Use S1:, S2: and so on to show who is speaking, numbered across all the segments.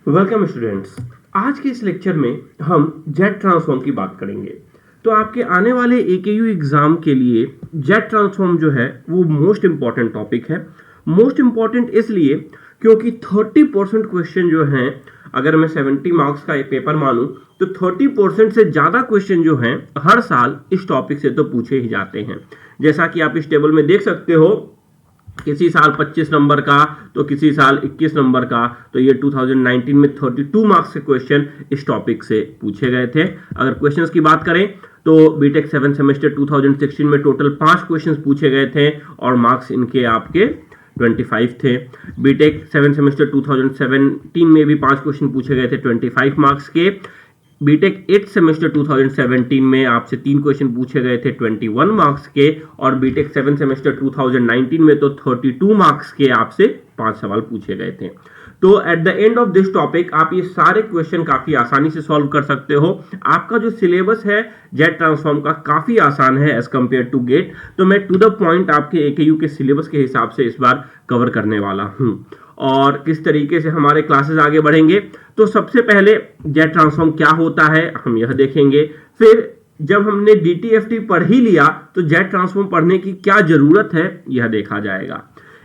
S1: Welcome students. आज के इस लेक्चर में हम जेट ट्रांसफॉर्म की बात करेंगे। तो आपके आने वाले एकेयू एग्जाम के लिए जेट ट्रांसफॉर्म जो है वो मोस्ट इंपॉर्टेंट टॉपिक है। मोस्ट इंपॉर्टेंट इसलिए क्योंकि 30% क्वेश्चन जो हैं, अगर मैं 70 मार्क्स का पेपर मानूं तो 30% से ज़्यादा क्वेश्चन जो हैं हर साल इस टॉपिक से तो पूछे ही जाते हैं। जैसा कि आप इस टेबल में देख सकते हो, किसी साल 25 नंबर का तो किसी साल 21 नंबर का। तो ये 2019 में 32 मार्क्स के क्वेश्चन इस टॉपिक से पूछे गए थे। अगर क्वेश्चंस की बात करें तो बीटेक 7 सेमेस्टर 2016 में टोटल 5 क्वेश्चंस पूछे गए थे और मार्क्स इनके आपके 25 थे। बीटेक 7 सेमेस्टर 2017 में भी 5 क्वेश्चन पूछे गए थे 25 मार्क्स के। बीटेक 8 सेमेस्टर 2017 में आपसे 3 क्वेश्चन पूछे गए थे 21 मार्क्स के, और बीटेक 7 सेमेस्टर 2019 में तो 32 मार्क्स के आपसे 5 सवाल पूछे गए थे। तो at the end of this topic आप ये सारे क्वेश्चन काफी आसानी से सॉल्व कर सकते हो। आपका जो सिलेबस है जेट ट्रांसफॉर्म का काफी आसान है एज कंपेयर टू गेट। तो मैं टू द पॉइंट आपके एकेयू के सिलेबस के हिसाब से इस बार कवर करने वाला हूं। और किस तरीके से हमारे क्लासेस आगे बढ़ेंगे, तो सबसे पहले जेट ट्रांसफॉर्म क्या होता है हम यह देखेंगे। फिर जब हमने डीटीएफटी पढ़ ही लिया तो जेट ट्रांसफॉर्म पढ़ने की क्या जरूरत है यह देखा जाएगा।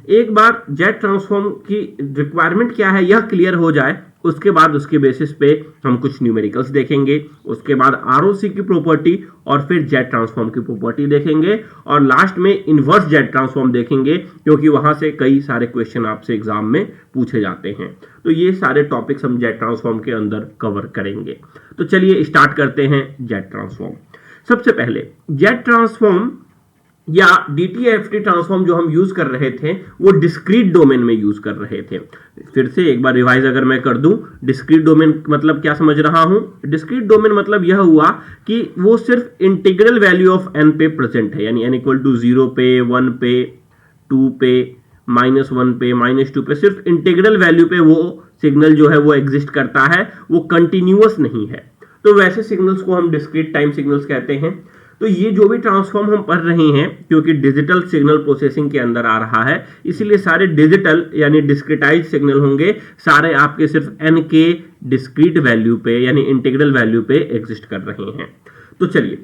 S1: एक बार जेट ट्रांसफॉर्म की रिक्वायरमेंट क्या है यह क्लियर हो जाए, उसके बाद उसके बेसिस पे हम कुछ न्यूमेरिकल्स देखेंगे, उसके बाद आरओसी की प्रॉपर्टी और फिर जेट ट्रांसफॉर्म की प्रॉपर्टी देखेंगे, और लास्ट में इनवर्स जेट ट्रांसफॉर्म देखेंगे क्योंकि वहां से कई सारे क्वेश्चन आपसे एग्जाम में पूछे जाते हैं। तो ये सारे टॉपिक्स हम जेट ट्रांसफॉर्म के अंदर कवर करेंगे। तो चलिए स्टार्ट करते हैं जेट ट्रांसफॉर्म। सबसे पहले जेट ट्रांसफॉर्म या डीटीएफटी ट्रांसफॉर्म जो हम यूज कर रहे थे वो डिस्क्रीट डोमेन में यूज कर रहे थे। फिर से एक बार रिवाइज अगर मैं कर दूं, डिस्क्रीट डोमेन मतलब क्या समझ रहा हूं। डिस्क्रीट डोमेन मतलब यह हुआ कि वो सिर्फ इंटीग्रल वैल्यू ऑफ एन पे प्रेजेंट है, यानी एन इक्वल टू 0 पे, 1 पे, 2 पे, -1 पे, -2 पे, सिर्फ इंटीग्रल वैल्यू पे वो सिग्नल जो है वो एग्जिस्ट करता है, वो कंटिन्यूअस नहीं है। तो वैसे सिग्नल्स को हम डिस्क्रीट टाइम सिग्नल्स कहते हैं। तो ये जो भी ट्रांसफॉर्म हम पढ़ रहे हैं, क्योंकि डिजिटल सिग्नल प्रोसेसिंग के अंदर आ रहा है, इसीलिए सारे डिजिटल यानी डिस्क्रिटाइज सिग्नल होंगे, सारे आपके सिर्फ एन के डिस्क्रीट वैल्यू पे यानी इंटीग्रल वैल्यू पे एग्जिस्ट कर रहे हैं। तो चलिए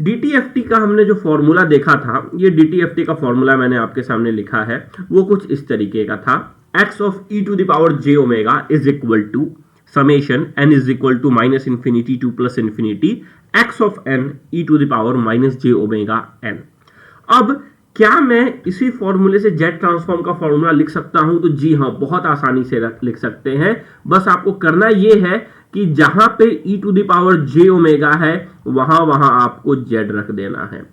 S1: डीटीएफटी का हमने जो फॉर्मूला देखा था, ये डीटीएफटी का फॉर्मूला मैंने आपके सामने लिखा है, वो कुछ इस तरीके का था। x of e to the power j omega is equal to summation n is equal to -infinity to +infinity x of n e to the power -j omega n। अब क्या मैं इसी फॉर्मूले से जेट ट्रांसफॉर्म का formula लिख सकता हूं? तो जी हां, बहुत आसानी से लिख सकते हैं। बस आपको करना यह है कि जहां पे e to the power j omega है वहां वहां आपको z रख देना है।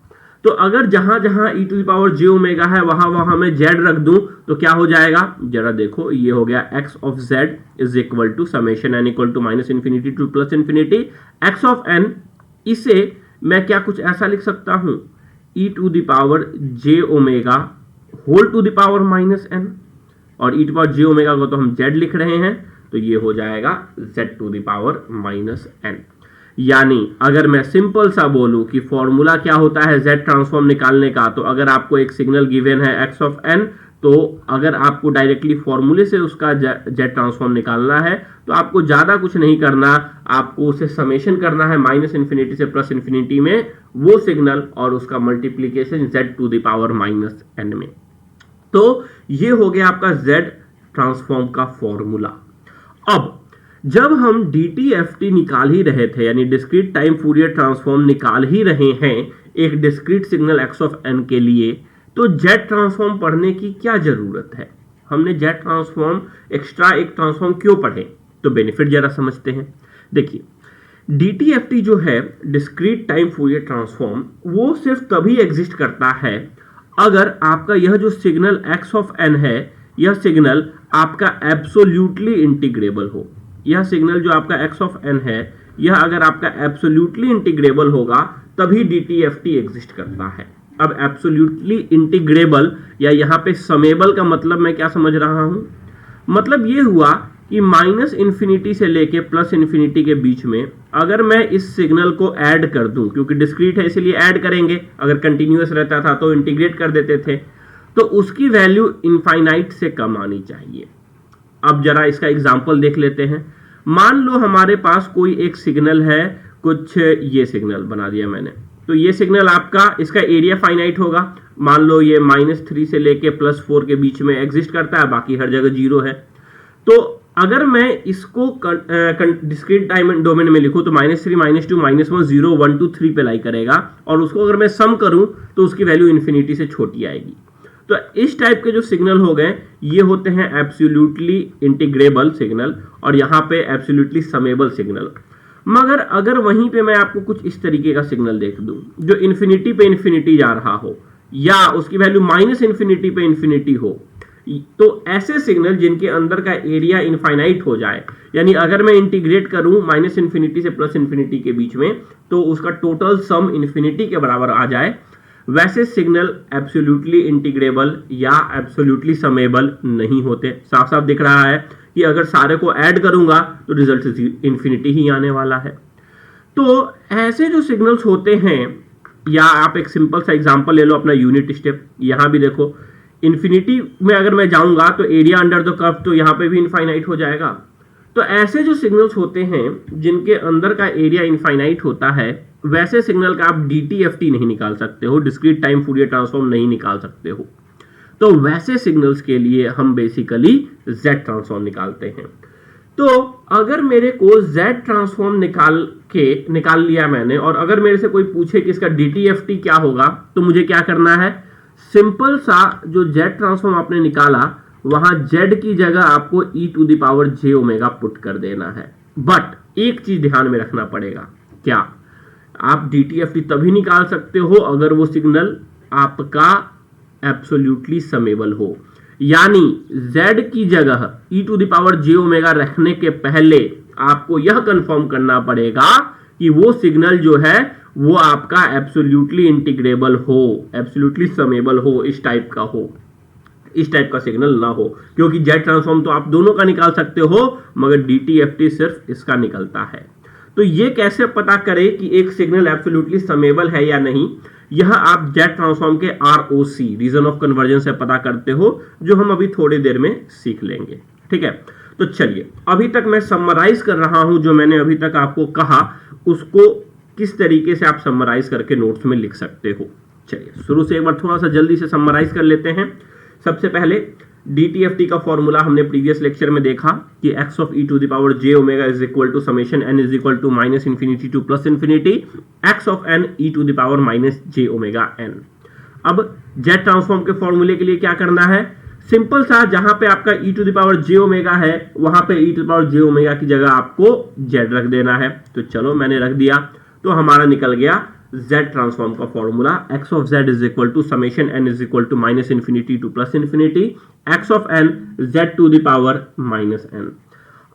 S1: तो अगर जहां जहां e to the power j omega है वहां वहां मैं z रख दूं तो क्या हो जाएगा, जरा देखो, ये हो गया x of z is equal to summation n equal to -infinity to +infinity x of n। इसे मैं क्या कुछ ऐसा लिख सकता हूं, e to the power j omega whole to the power -n, और e to power j omega को तो हम z लिख रहे हैं, तो ये हो जाएगा z to the power -n। यानी अगर मैं सिंपल सा बोलूं कि फॉर्मूला क्या होता है जेट ट्रांसफॉर्म निकालने का, तो अगर आपको एक सिग्नल गिवन है x ऑफ n, तो अगर आपको डायरेक्टली फॉर्मूले से उसका जेट ट्रांसफॉर्म निकालना है तो आपको ज्यादा कुछ नहीं करना, आपको उसे समेशन करना है -infinity से +infinity में वो सिग्नल और उसका multiplication z to the power -n में। तो ये हो गया आपका जेट ट्रांसफॉर्म का फॉर्मूला। अब जब हम डीटीएफटी निकाल ही रहे थे, यानी डिस्क्रीट टाइम फूरियर ट्रांसफॉर्म निकाल ही रहे हैं एक discrete signal x of n के लिए, तो जेट ट्रांसफॉर्म पढ़ने की क्या जरूरत है? हमने जेट ट्रांसफॉर्म एक्स्ट्रा एक ट्रांसफॉर्म क्यों पढ़े? तो बेनिफिट जरा समझते हैं। देखिए डीटीएफटी जो है डिस्क्रीट टाइम फूरियर ट्रांसफॉर्म, वो सिर्फ तभी एग्जिस्ट करता है अगर आपका यह जो सिग्नल x ऑफ n है, यह सिग्नल आपका एब्सोल्यूटली इंटीग्रेबल हो। यह सिग्नल जो आपका x ऑफ n है, यह अगर आपका एब्सोल्यूटली इंटीग्रेबल होगा तभी डीटीएफटी एग्जिस्ट करता है। अब एब्सोल्यूटली इंटीग्रेबल या यहां पे समेबल का मतलब मैं क्या समझ रहा हूं, मतलब यह हुआ कि -infinity से लेके +infinity के बीच में अगर मैं इस सिग्नल को ऐड कर दूं, क्योंकि डिस्क्रीट है इसलिए ऐड करेंगे, अगर कंटिन्यूअस रहता था तो इंटीग्रेट कर देते थे, तो उसकी वैल्यू इनफाइनाइट से कम आनी चाहिए। अब जरा इसका एग्जाम्पल देख लेते हैं। मान लो हमारे पास कोई एक सिग्नल है, कुछ ये सिग्नल बना दिया मैंने, तो ये सिग्नल आपका, इसका एरिया फाइनाइट होगा। मान लो ये -3 से लेके +4 के बीच में एग्जिस्ट करता है, बाकी हर जगह 0 है। तो अगर मैं इसको डिस्क्रीट टाइम डोमेन में लिखूं तो -3, -2, -1, 0, 1, 2, 3 पे लाई करेगा, और उसको अगर मैं सम करूं तो उसकी वैल्यू इन्फिनिटी से छोटी आएगी। तो इस टाइप के जो सिग्नल हो गए ये होते हैं एब्सोल्युटली इंटीग्रेबल सिग्नल, और यहाँ पे एब्सोल्युटली समेबल सिग्नल। मगर अगर वहीं पे मैं आपको कुछ इस तरीके का सिग्नल देख दूं जो इन्फिनिटी पे इन्फिनिटी जा रहा हो, या उसकी वैल्यू -इन्फिनिटी पे इन्फिनिटी हो, तो ऐसे सिग्नल जिनके अंदर का एरिया इनफाइनाइट हो जाए, यानी अगर मैं इंटीग्रेट करूं -इन्फिनिटी से +इन्फिनिटी के बीच में तो उसका टोटल सम इन्फिनिटी के बराबर आ जाए, वैसे सिग्नल एब्सोल्युटली इंटीग्रेबल या एब्सोल्युटली समेबल नहीं होते। साफ साफ दिख रहा है कि अगर सारे को ऐड करूंगा तो रिजल्ट इन्फिनिटी ही आने वाला है। तो ऐसे जो सिग्नल्स होते हैं, या आप एक सिंपल सा एग्जांपल ले लो अपना यूनिट स्टेप। यहां भी देखो इन्फिनिटी में अगर मैं जाऊंगा तो एरिया अंडर द कर्व तो यहां पे भी इनफाइनाइट हो जाएगा। तो ऐसे जो सिग्नल्स होते हैं जिनके अंदर का एरिया इनफाइनाइट होता है, वैसे सिग्नल का आप DTFT नहीं निकाल सकते हो, डिस्क्रीट टाइम फूरियर ट्रांसफॉर्म नहीं निकाल सकते हो। तो वैसे सिग्नल्स के लिए हम बेसिकली Z ट्रांसफॉर्म निकालते हैं। तो अगर मेरे को Z ट्रांसफॉर्म निकाल लिया मैंने, और अगर मेरे से कोई पूछे कि इसका DTFT क्या होगा, तो मुझे क्या करना है, सिंपल सा जो Z ट्रांसफॉर्म आपने निकाला वहां Z की जगह आपको e⁻j⍵ पुट कर देना है। बट एक चीज ध्यान में रखना पड़ेगा, क्या आप DTFT तभी निकाल सकते हो अगर वो सिग्नल आपका एब्सोल्युटली समेबल हो, यानी Z की जगह e⁻j⍵ रखने के पहले आपको यह कंफर्म करना पड़ेगा कि वो सिग्नल जो है वो आपका एब्सोल्युटली इंटीग्रेबल हो, एब्सोल्युटली समेबल हो, इस टाइप का हो, इस टाइप का सिग्नल ना हो। क्योंकि Z ट्रांसफॉर्म तो आप दोनों का निकाल सकते हो, मगर DTFT सिर्फ इसका निकलता है। तो ये कैसे पता करें कि एक सिग्नल एब्सोल्युटली समेबल है या नहीं, यह आप Z ट्रांसफॉर्म के ROC रीजन ऑफ कन्वर्जन से पता करते हो, जो हम अभी थोड़ी देर में सीख लेंगे। ठीक है, तो चलिए अभी तक मैं समराइज कर रहा हूं, जो मैंने अभी तक आपको कहा उसको किस तरीके से आप समराइज करके नोट्स में लिख सकते हो। चलिए शुरू से एक बार थोड़ा सा जल्दी से समराइज कर लेते हैं। सबसे पहले DTFT का फॉर्मूला हमने प्रीवियस लेक्चर में देखा कि x of e⁻j⍵ is equal to summation n is equal to -∞ to +∞ x of n e⁻j⍵n। अब Z ट्रांसफॉर्म के फॉर्मूले के लिए क्या करना है, सिंपल सा, जहां पे आपका e⁻j⍵ है वहां पे e⁻j⍵ की जगह आपको Z रख देना है। तो चलो मैंने रख दिया, तो हमारा निकल गया Z ट्रांसफॉर्म का formula x of z is equal to summation n is equal to -∞ to +∞ x of n z⁻⁻n।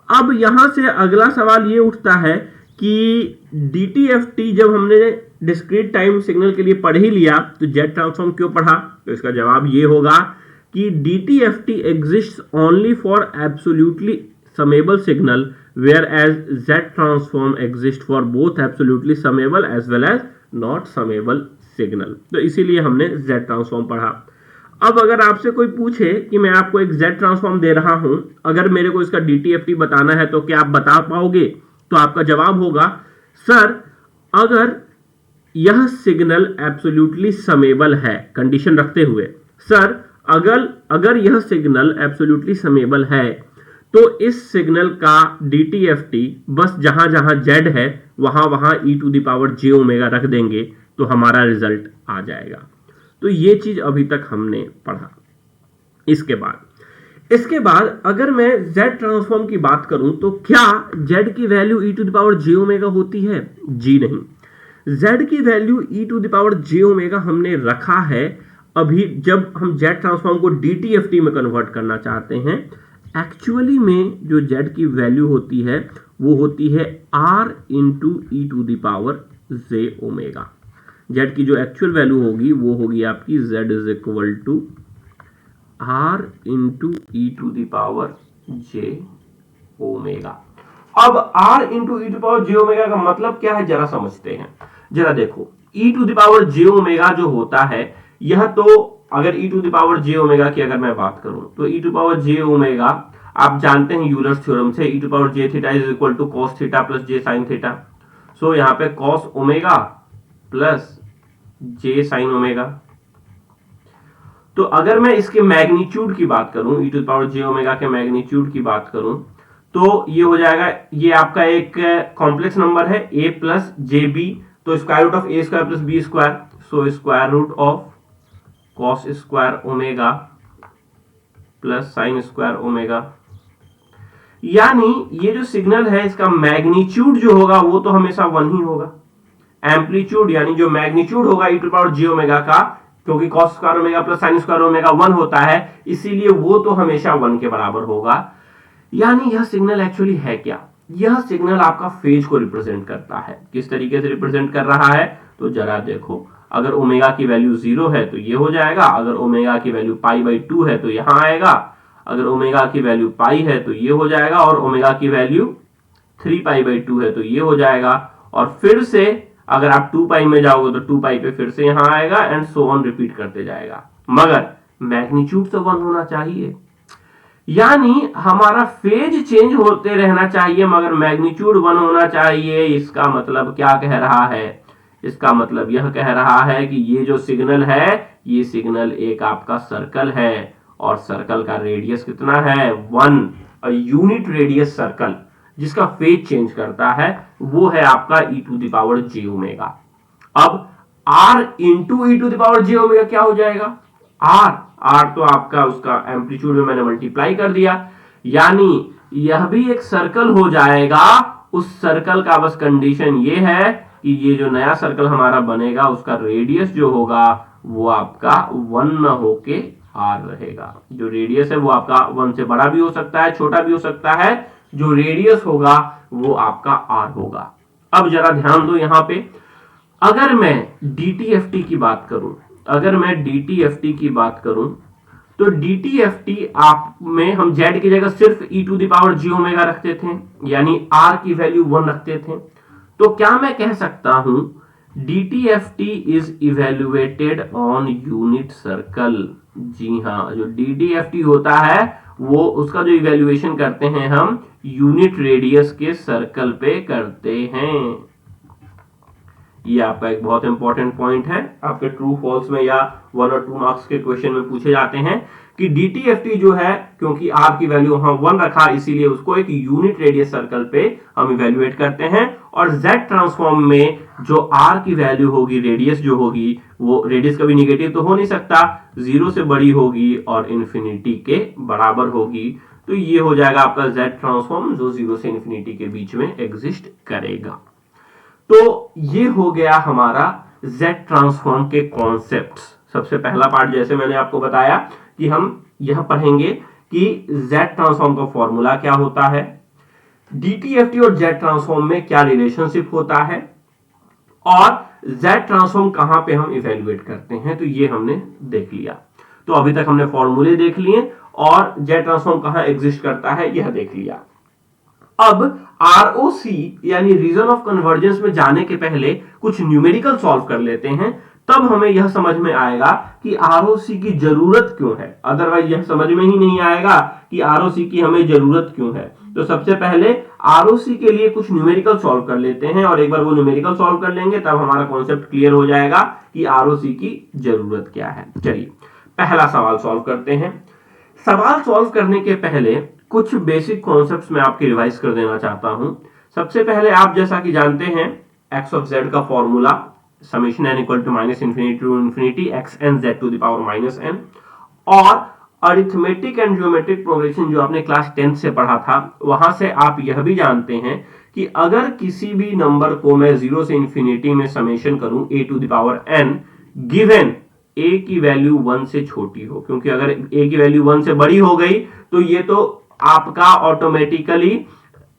S1: अब यहां से अगला सवाल ये उठता है कि DTFT जब हमने डिस्क्रीट टाइम सिग्नल के लिए पढ़ ही लिया तो Z ट्रांसफॉर्म क्यों पढ़ा, तो इसका जवाब ये होगा कि DTFT exists only for absolutely summable signal whereas Z transform exists for both absolutely summable as well as not summable signal। तो इसीलिए हमने Z ट्रांसफॉर्म पढ़ा। अब अगर आपसे कोई पूछे कि मैं आपको एक Z ट्रांसफॉर्म दे रहा हूं, अगर मेरे को इसका DTFT बताना है तो क्या आप बता पाओगे, तो आपका जवाब होगा सर अगर यह सिग्नल एब्सोल्युटली समेबल है, कंडीशन रखते हुए, सर अगर यह सिग्नल एब्सोल्युटली समेबल है तो इस सिग्नल का DTFT बस जहां जहां Z है वहां वहां e⁻j⍵ रख देंगे तो हमारा रिजल्ट आ जाएगा। तो ये चीज अभी तक हमने पढ़ा। इसके बाद अगर मैं Z ट्रांसफॉर्म की बात करूं तो क्या Z की वैल्यू e⁻j⍵ होती है? जी नहीं, Z की वैल्यू e⁻j⍵ हमने रखा है अभी जब हम Z ट्रांसफॉर्म को DTFT में कन्वर्ट करना चाहते हैं। एक्चुअली में जो Z की वैल्यू होती है वो होती है R into e⁻ j⍵। Z की जो एक्चुअल वैल्यू होगी वो होगी आपकी Z is equal to R into e⁻ j⍵। अब R इंटू e⁻j⍵ का मतलब क्या है जरा समझते हैं। जरा देखो e⁻j⍵ जो होता है यह तो अगर e⁻j⍵ की अगर मैं बात करूं तो e⁻j⍵ आप जानते हैं यूलर्स थ्योरम से, e to power j theta is equal to cos theta plus j sine theta. So यहाँ पे cos omega plus j sine omega. तो अगर मैं इसके मैग्नीट्यूड की बात करूं, e to power J omega के मैग्नीट्यूड की बात करूं, तो ये हो जाएगा, ये आपका एक कॉम्प्लेक्स नंबर है a प्लस जे बी, तो square root of A square plus B square, so square root of cos square omega plus sine square omega. यानी ये जो सिग्नल है इसका मैग्नीट्यूड जो होगा वो तो हमेशा 1 ही होगा। एम्पलीट्यूड यानी जो मैग्नीट्यूड होगा e to power J omega का, क्योंकि cos square omega plus sine square omega 1 होता है, इसीलिए वो तो हमेशा 1 के बराबर होगा। यानी यह सिग्नल एक्चुअली है क्या? यह सिग्नल आपका फेज को रिप्रेजेंट करता है। किस तरीके से रिप्रेजेंट कर रहा है तो जरा देखो, अगर ओमेगा की वैल्यू 0 है तो ये हो जाएगा, अगर ओमेगा की वैल्यू पाई बाई 2 है तो यहां आएगा, अगर ओमेगा की वैल्यू पाई है तो ये हो जाएगा, और ओमेगा की वैल्यू 3 पाई बाई 2 है तो ये हो जाएगा, और फिर से अगर आप 2 पाई में जाओगे तो 2 पाई पे फिर से यहां आएगा, एंड सो ऑन रिपीट करते जाएगा। मगर मैग्नीट्यूड तो 1 होना चाहिए, यानी हमारा फेज चेंज होते रहना चाहिए मगर मैग्नीट्यूड 1 होना चाहिए। इसका मतलब क्या कह रहा है? इसका मतलब यह कह रहा है कि ये जो सिग्नल है, ये सिग्नल एक आपका सर्कल है, और सर्कल का रेडियस कितना है? 1। यूनिट रेडियस सर्कल जिसका फेज चेंज करता है वो है आपका e to the power J omega. अब r into e to the power J omega क्या हो जाएगा? r तो आपका उसका एम्पलीट्यूड में मैंने मल्टीप्लाई कर दिया, यानी यह भी एक सर्कल हो जाएगा। उस सर्कल का बस कंडीशन ये है कि ये जो नया सर्कल हमारा बनेगा उसका रेडियस जो होगा वो आपका 1 न होके r रहेगा। जो रेडियस है वो आपका 1 से बड़ा भी हो सकता है, छोटा भी हो सकता है, जो रेडियस होगा वो आपका r होगा। अब जरा ध्यान दो यहां पे, अगर मैं DTFT की बात करूं, तो DTFT आप में हम z की जगह सिर्फ e to the power J omega रखते थे, यानी r की वैल्यू 1 रखते थे। तो क्या मैं कह सकता हूं DTFT is evaluated on unit circle? जी हाँ, जो DTFT होता है वो उसका जो इवेल्युएशन करते हैं हम यूनिट रेडियस के सर्कल पे करते हैं। ये आपका एक बहुत इंपॉर्टेंट पॉइंट है, आपके ट्रू फॉल्स में या 1 और 2 मार्क्स के क्वेश्चन में पूछे जाते हैं कि DTFT जो है, क्योंकि r की वैल्यू हम 1 रखा इसीलिए उसको एक यूनिट रेडियस सर्कल पे हम इवेल्युएट करते हैं, और Z ट्रांसफॉर्म में जो r की वैल्यू होगी, रेडियस जो होगी, वो रेडियस कभी निगेटिव तो हो नहीं सकता, 0 से बड़ी होगी और इंफिनिटी के बराबर होगी। तो ये हो जाएगा आपका Z ट्रांसफॉर्म जो 0 से इंफिनिटी के बीच में एग्जिस्ट करेगा। तो ये हो गया हमारा Z ट्रांसफॉर्म के कॉन्सेप्ट्स। सबसे पहला पार्ट जैसे मैंने आपको बताया कि हम यह पढ़ेंगे कि Z ट्रांसफॉर्म का फॉर्मूला क्या होता है, DTFT और Z ट्रांसफॉर्म में क्या रिलेशनशिप होता है, और Z ट्रांसफॉर्म कहां पे हम इवेल्युएट करते हैं, तो ये हमने देख लिया। तो अभी तक हमने फॉर्मूले देख लिए और Z ट्रांसफॉर्म कहां एग्जिस्ट करता है यह देख लिया। अब ROC यानी रीजन ऑफ कन्वर्जेंस में जाने के पहले कुछ न्यूमेरिकल सॉल्व कर लेते हैं, तब हमें यह समझ में आएगा कि ROC की जरूरत क्यों है। अदरवाइज यह समझ में ही नहीं आएगा कि ROC की हमें जरूरत क्यों है। तो सबसे पहले ROC के लिए कुछ न्यूमेरिकल सॉल्व कर लेते हैं, और एक बार वो न्यूमेरिकल सॉल्व कर लेंगे तब हमारा कॉन्सेप्ट क्लियर हो जाएगा कि ROC की जरूरत क्या है। चलिए पहला सवाल सॉल्व करते हैं। सवाल सॉल्व करने के पहले कुछ बेसिक कॉन्सेप्ट्स मैं आपके रिवाइज कर देना चाहता हूं। सबसे पहले आप जैसा कि जानते हैं x ऑफ z का formula summation n equal to minus infinity to infinity X N Z to the power minus n, और अरिथमेटिक एंड ज्योमेट्रिक प्रोग्रेशन जो आपने क्लास 10th से पढ़ा था वहां से आप यह भी जानते हैं कि अगर किसी भी नंबर को मैं 0 से इंफिनिटी में समेशन करूं a to the power n given a की वैल्यू 1 से छोटी हो, क्योंकि अगर a की वैल्यू 1 से बड़ी हो गई तो ये तो आपका ऑटोमेटिकली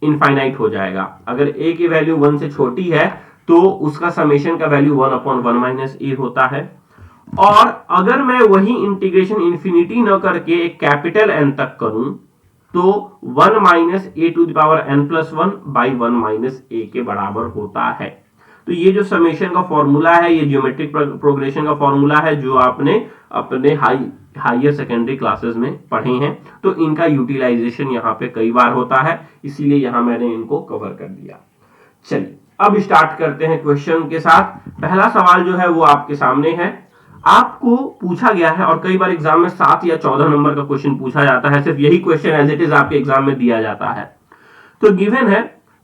S1: इनफाइनाइट हो जाएगा। अगर a की वैल्यू 1 से छोटी है तो उसका समेशन का वैल्यू 1/1 माइनस a होता है, और अगर मैं वही इंटीग्रेशन इंफिनिटी न करके एक कैपिटल n तक करूं तो 1 minus a to the power n plus 1 by 1 minus a के बराबर होता है। तो ये जो समेशन का फॉर्मूला है, ये ज्योमेट्रिक प्रोग्रेशन का फॉर्मूला है जो आपने अपने हायर सेकेंडरी क्लासेस में पढ़े हैं। तो इनका यूटिलाइजेशन यहाँ पे कई बार होता है, इसीलिए यहाँ मैंने इनको कवर कर दिया। चलिए अब स्टार्ट करते हैं क्वेश्चन के साथ। पहला सवाल जो है वो आपके सामने है, आपको पूछा गया है और कई बार एग्जाम में 7 या 14 नंबर का क्वेश्चन पूछा जाता है, सिर्फ यही क्वेश्चन एज इट इज आपके एग्जाम में दिया जाता है। तो गिवन है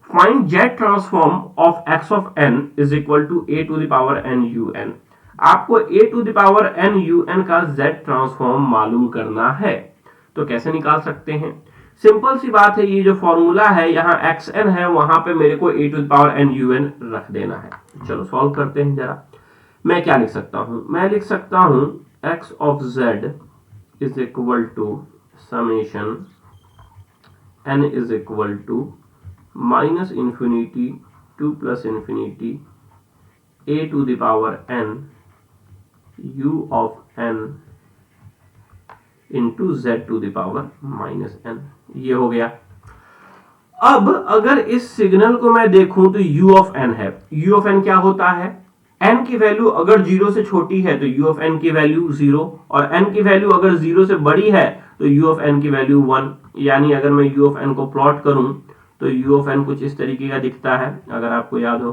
S1: find Z transform of x of n is equal to a to the power n un। आपको a to the power n un का z ट्रांसफॉर्म मालूम करना है। तो कैसे निकाल सकते हैं? सिंपल सी बात है, ये जो फॉर्मूला है यहाँ xn है, वहां पे मेरे को a to the power n un रख देना है। चलो सॉल्व करते हैं जरा। मैं क्या लिख सकता हूं? मैं लिख सकता हूं x of z is equal to summation n is equal to minus infinity to plus infinity a to the power n u of n into z to the power minus n। ये हो गया। अब अगर इस signal को मैं देखूं तो u ऑफ n है। u ऑफ n क्या होता है? n की वैल्यू अगर 0 से छोटी है तो u ऑफ n की वैल्यू 0, और n की वैल्यू अगर 0 से बड़ी है तो u ऑफ n की वैल्यू 1। यानी अगर मैं u ऑफ n को प्लॉट करूं तो u ऑफ n कुछ इस तरीके का दिखता है, अगर आपको याद हो।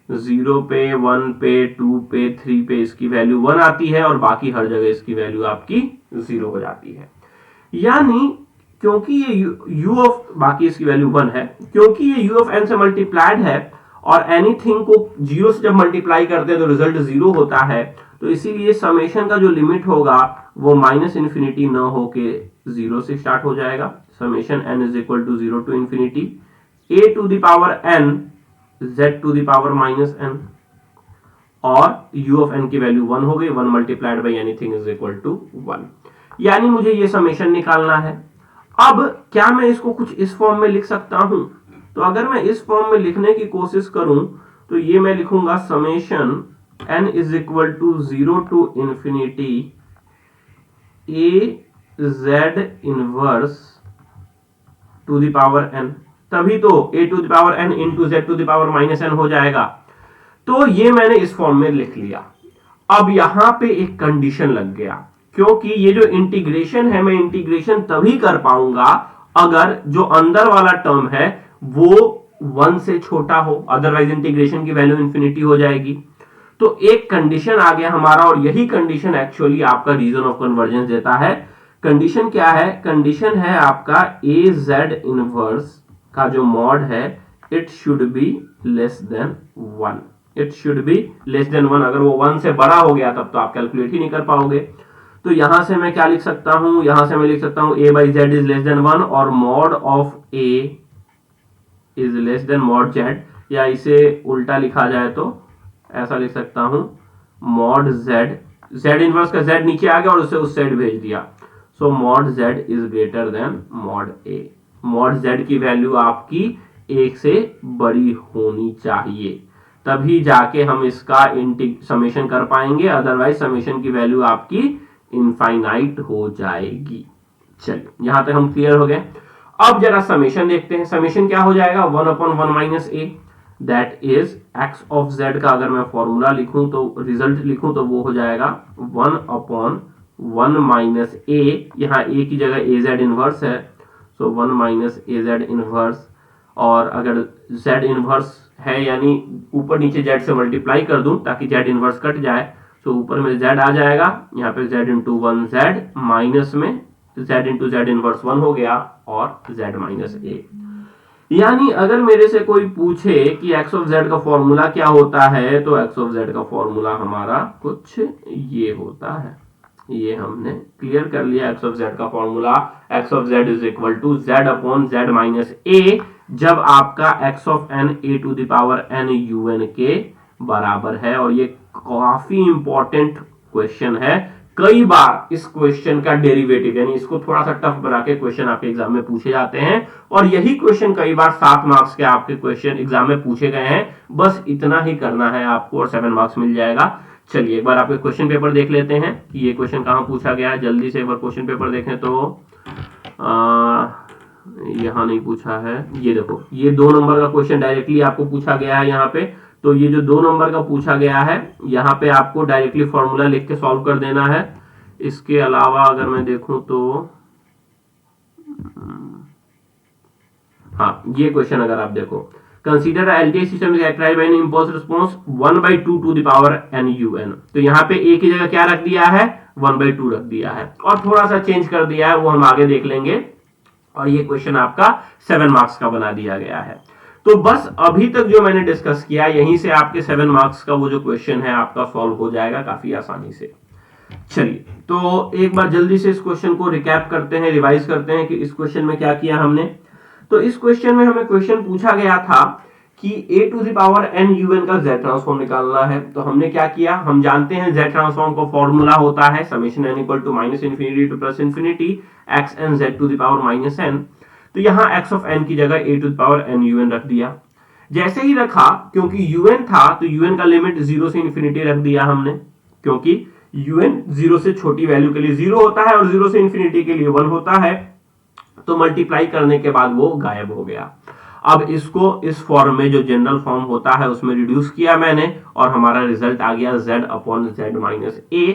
S1: जीरो पे, 1 पे, 2 पे, 3 पे इसकी वैल्यू 1 आती है और बाकी हर जगह इसकी वैल्यू आपकी 0 हो जाती है। यानी क्योंकि ये u ऑफ, बाकी इसकी वैल्यू 1 है, क्योंकि ये u ऑफ n से मल्टीप्लाइड है और एनीथिंग को 0 से जब मल्टीप्लाई करते हैं तो रिजल्ट 0 होता है, तो इसीलिए समेशन का जो लिमिट होगा वो माइनस इंफिनिटी न होके 0 से स्टार्ट हो जाएगा। Summation n is equal to 0 to infinity a to the power n z to the power minus n, और u ऑफ n की वैल्यू 1 हो गई, 1 multiplied by anything is equal to 1। यानी मुझे ये समेशन निकालना है। अब क्या मैं इसको कुछ इस फॉर्म में लिख सकता हूं? तो अगर मैं इस फॉर्म में लिखने की कोशिश करूं तो ये मैं लिखूंगा summation n is equal to 0 to infinity a z inverse to the power n, तभी तो a to the power n into z to the power minus n हो जाएगा। तो ये मैंने इस फॉर्म में लिख लिया। अब यहां पे एक कंडीशन लग गया, क्योंकि ये जो इंटीग्रेशन है, मैं इंटीग्रेशन तभी कर पाऊंगा अगर जो अंदर वाला टर्म है वो 1 से छोटा हो, अदरवाइज इंटीग्रेशन की वैल्यू इंफिनिटी हो जाएगी। तो एक कंडीशन आ गया हमारा, और यही कंडीशन एक्चुअली आपका रीजन ऑफ कन्वर्जेंस देता है। कंडीशन क्या है? कंडीशन है आपका ए जेड इनवर्स का जो मॉड है, it should be less than 1। It should be less than 1। अगर वो 1 से बड़ा हो गया तब तो आप कैलकुलेट ही नहीं कर पाओगे। तो यहां से मैं क्या लिख सकता हूं? यहां से मैं लिख सकता हूं a by Z is less than 1 और mod of a is less then mod z, या इसे उल्टा लिखा जाए तो ऐसा लिख सकता हूं मॉड z, z इनवर्स का z नीचे आ गया और उसे उस साइड भेज दिया। So mod z is greater than mod a। Mod z की वैल्यू आपकी 1 से बड़ी होनी चाहिए, तभी जाके हम इसका समेशन कर पाएंगे, अदरवाइज समेशन की वैल्यू आपकी इनफाइनाइट हो जाएगी। चलिए यहां तक हम क्लियर हो गए। अब जरा समेशन देखते हैं। समेशन क्या हो जाएगा? 1 upon 1 minus A, that is x of z का अगर मैं फॉर्मूला लिखूं तो रिजल्ट लिखूं तो वो हो जाएगा 1 अपॉन 1 माइनस ए, यहाँ a की जगह ए जेड इनवर्स है, सो 1 माइनस ए जेड इनवर्स। और अगर z इनवर्स है यानी ऊपर नीचे z से मल्टीप्लाई कर दूं ताकि z इनवर्स कट जाए, तो ऊपर में z आ जाएगा, यहाँ पे z इंटू 1 z, माइनस में z इंटू z इनवर्स 1 हो गया और z माइनस a। यानी अगर मेरे से कोई पूछे कि x ऑफ z का फॉर्मूला क्या होता है, तो x ऑफ z का फॉर्मूला हमारा कुछ ये होता है। ये हमने क्लियर कर लिया। x ऑफ z का formula x of z is equal to z upon z minus a, जब आपका x of n a to the power n un के बराबर है। और ये काफी इंपॉर्टेंट क्वेश्चन है। कई बार इस क्वेश्चन का डेरिवेटिव यानी इसको थोड़ा सा टफ बना के क्वेश्चन आपके एग्जाम में पूछे जाते हैं, और यही क्वेश्चन कई बार 7 मार्क्स के आपके क्वेश्चन एग्जाम में पूछे गए हैं। बस इतना ही करना है आपको और 7 मार्क्स मिल जाएगा। चलिए एक बार आपके क्वेश्चन पेपर देख लेते हैं कि ये क्वेश्चन कहां पूछा गया है। जल्दी से एक बार क्वेश्चन पेपर देखें तो यहाँ नहीं पूछा है, ये देखो ये 2 नंबर का क्वेश्चन डायरेक्टली आपको पूछा गया है यहाँ पे। तो ये जो 2 नंबर का पूछा गया है यहाँ पे आपको डायरेक्टली फॉर्मूला लिख के सॉल्व कर देना है। इसके अलावा अगर मैं देखूं तो हाँ, ये क्वेश्चन अगर आप देखो, consider LTI system is characterized by an impulse response 1/2 to the power n un। तो यहाँ पे a की जगह क्या रख दिया है, 1/2 रख दिया है और थोड़ा सा चेंज कर दिया है, वो हम आगे देख लेंगे। और ये क्वेश्चन आपका 7 मार्क्स का बना दिया गया है। तो बस अभी तक जो मैंने डिस्कस किया यहीं से आपके 7 मार्क्स का वो जो क्वेश्चन है आपका सॉल्व हो जाएगा काफी आसानी से। चलिए तो एक बार जल्दी से इस क्वेश्चन को रिकैप करते हैं, रिवाइज करते हैं कि इस क्वेश्चन में क्या किया हमने। तो इस क्वेश्चन में हमें क्वेश्चन पूछा गया था कि a to the power n un का z ट्रांसफॉर्म निकालना है। तो हमने क्या किया, हम जानते हैं z ट्रांसफॉर्म का फॉर्मूला होता है summation n equal to minus infinity to plus infinity x n z to the power minus n। तो यहाँ x ऑफ n की जगह a to the power n un रख दिया। जैसे ही रखा, क्योंकि un था तो un का लिमिट 0 से इन्फिनिटी रख दिया हमने, क्योंकि un 0 से छोटी वैल्यू के लिए 0 होता है और 0 से इन्फिनिटी के लिए 1 होता है। तो मल्टीप्लाई करने के बाद वो गायब हो गया। अब इसको इस फॉर्म में जो जनरल फॉर्म होता है उसमें रिड्यूस किया मैंने और हमारा रिजल्ट आ गया z upon z minus a।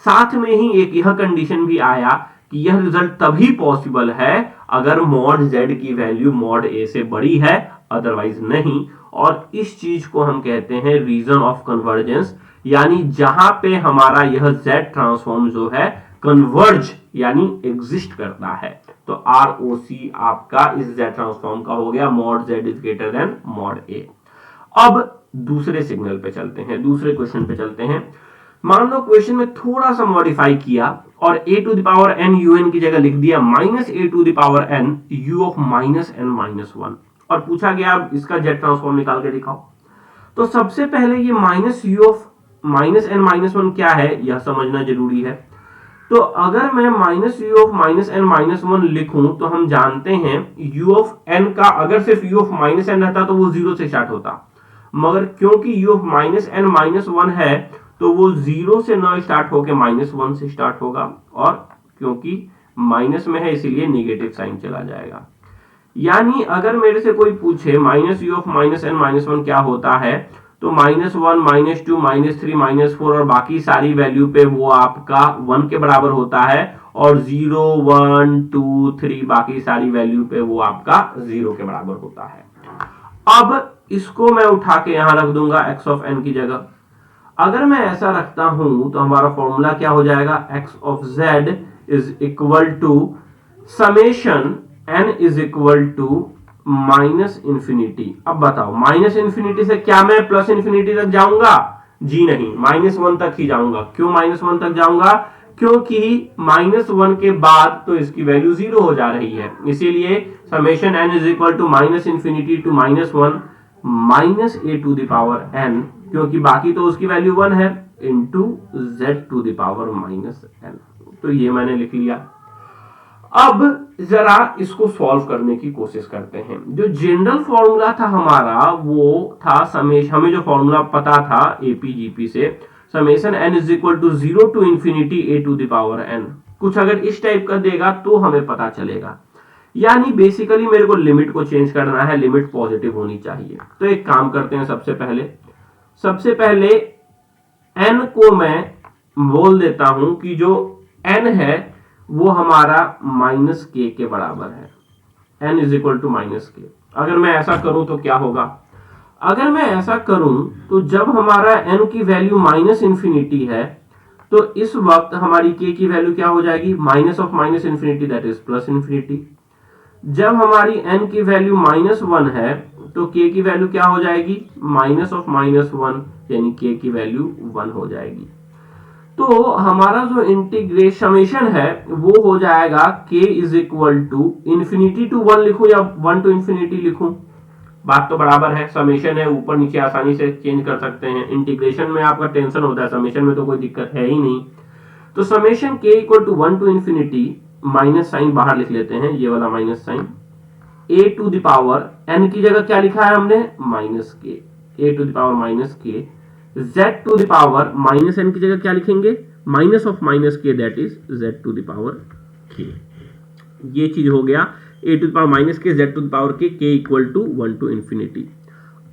S1: साथ में ही एक यह कंडीशन भी आया कि यह रिजल्ट तभी पॉसिबल है अगर मॉड z की वैल्यू मॉड a से बड़ी है, अदरवाइज नहीं। और इस चीज को हम कहते हैं रीजन ऑफ कन्वर्जेंस, यानी जहां पे हमारा यह z ट्रांसफॉर्म जो है कन्वर्ज यानी एग्जिस्ट करता है। तो ROC आपका इस z ट्रांसफॉर्म का हो गया mod z is greater than mod a। अब दूसरे सिग्नल पे चलते हैं, दूसरे क्वेश्चन पे चलते हैं। मान लो क्वेश्चन में थोड़ा सा मॉडिफाई किया और a to the power n un की जगह लिख दिया minus a to the power n u of minus n minus 1 और पूछा गया इसका z ट्रांसफॉर्म निकाल के दिखाओ। तो सबसे पहले ये minus u of minus n minus 1 क्या है यह समझना जरूरी है। तो अगर मैं minus U of minus N minus 1 लिखूं तो हम जानते हैं u ऑफ n का अगर सिर्फ u ऑफ माइनस n रहता तो वो 0 से स्टार्ट होता, मगर क्योंकि u of minus n minus 1 है तो वो 0 से न स्टार्ट होकर माइनस 1 से स्टार्ट होगा और क्योंकि माइनस में है इसीलिए नेगेटिव साइन चला जाएगा। यानी अगर मेरे से कोई पूछे minus U of minus N minus 1 क्या होता है, तो माइनस 1 माइनस 2 माइनस 3 माइनस 4 और बाकी सारी वैल्यू पे वो आपका 1 के बराबर होता है और 0 1 2 3 बाकी सारी वैल्यू पे वो आपका 0 के बराबर होता है। अब इसको मैं उठा के यहां रख दूंगा x ऑफ n की जगह। अगर मैं ऐसा रखता हूं तो हमारा फॉर्मूला क्या हो जाएगा, x of z is equal to summation n is equal to minus infinity. अब बताओ माइनस इंफिनिटी से क्या मैं प्लस इंफिनिटी तक जाऊंगा, जी नहीं, माइनस 1 तक ही जाऊंगा। क्यों माइनस 1 तक जाऊंगा, क्योंकि माइनस 1 के बाद तो इसकी वैल्यू 0 हो जा रही है, इसीलिए summation n is equal to minus infinity to minus 1 minus a to the power n, क्योंकि बाकी तो उसकी वैल्यू 1 है, into z to the power minus n। तो ये मैंने लिख लिया। अब जरा इसको सॉल्व करने की कोशिश करते हैं। जो जनरल फॉर्मूला था हमारा वो था समेशन, हमें जो फॉर्मूला पता था एपीजीपी से, summation n is equal to 0 to infinity a to the power n। कुछ अगर इस टाइप का देगा तो हमें पता चलेगा, यानी बेसिकली मेरे को लिमिट को चेंज करना है, लिमिट पॉजिटिव होनी चाहिए। तो एक काम करते हैं, सबसे पहले n को मैं बोल देता हूं कि जो n है वो हमारा माइनस के बराबर है, n is equal to minus K. अगर मैं ऐसा करूं तो क्या होगा, अगर मैं ऐसा करूं तो जब हमारा n की वैल्यू माइनस इंफिनिटी है तो इस वक्त हमारी k की वैल्यू क्या हो जाएगी, minus of minus infinity that is plus infinity. जब हमारी n की वैल्यू माइनस 1 है तो k की वैल्यू क्या हो जाएगी, माइनस ऑफ माइनस 1, यानी k की वैल्यू 1 हो जाएगी। तो हमारा जो इंटीग्रेशन समेशन है वो हो जाएगा k is equal to infinity to 1 लिखूं या 1 टू इंफिनिटी लिखूं, बात तो बराबर है। समेशन है, ऊपर नीचे आसानी से चेंज कर सकते हैं। इंटीग्रेशन में आपका टेंशन होता है, समेशन में तो कोई दिक्कत है ही नहीं। तो summation k equal to 1 to infinity, minus sign बाहर लिख लेते हैं, ये वाला minus sign, a to the power n की जगह क्या लिखा है हमने, minus k, a to the power minus k, z to the power minus n की जगह क्या लिखेंगे, minus of minus k that is z to the power k। ये चीज हो गया a to the power minus के z टू द पावर के इक्वल टू 1 टू इन्फिनिटी।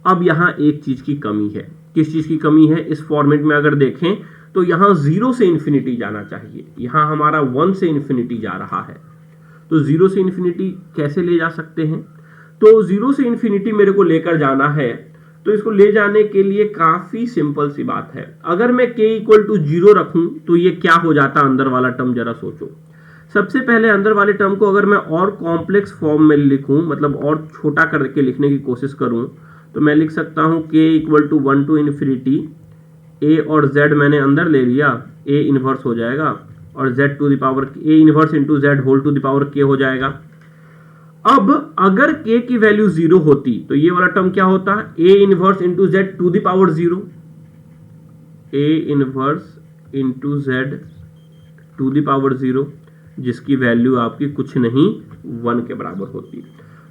S1: अब यहाँ एक चीज की कमी है। किस चीज की कमी है? इस फॉर्मेट में अगर देखें तो यहाँ 0 से इन्फिनिटी जाना चाहिए, यहाँ हमारा 1 से इन्फिनिटी जा रहा है। तो 0 से इन्फिनिटी कैसे ले जा सकते हैं? तो 0 से इन्फिनिटी मेरे को लेकर जाना है, तो इसको ले जाने के लिए काफी सिंपल सी बात है। अगर मैं k इक्वल टू 0 रखूं तो ये क्या हो जाता अंदर वाला टर्म, जरा सोचो। सबसे पहले अंदर वाले टर्म को अगर मैं और कॉम्प्लेक्स फॉर्म में लिखूं, मतलब और छोटा करके लिखने की कोशिश करूं, तो मैं लिख सकता हूं k equal to 1 to infinity, a और z मैंने अंदर ले लिया, a इनवर्स हो जाएगा और z to the power a inverse into z whole to the power k हो जाएगा। अब अगर k की वैल्यू 0 होती तो ये वाला टर्म क्या होता? a inverse into z to the power 0, a inverse into z to the power 0, जिसकी वैल्यू आपकी कुछ नहीं 1 के बराबर होती।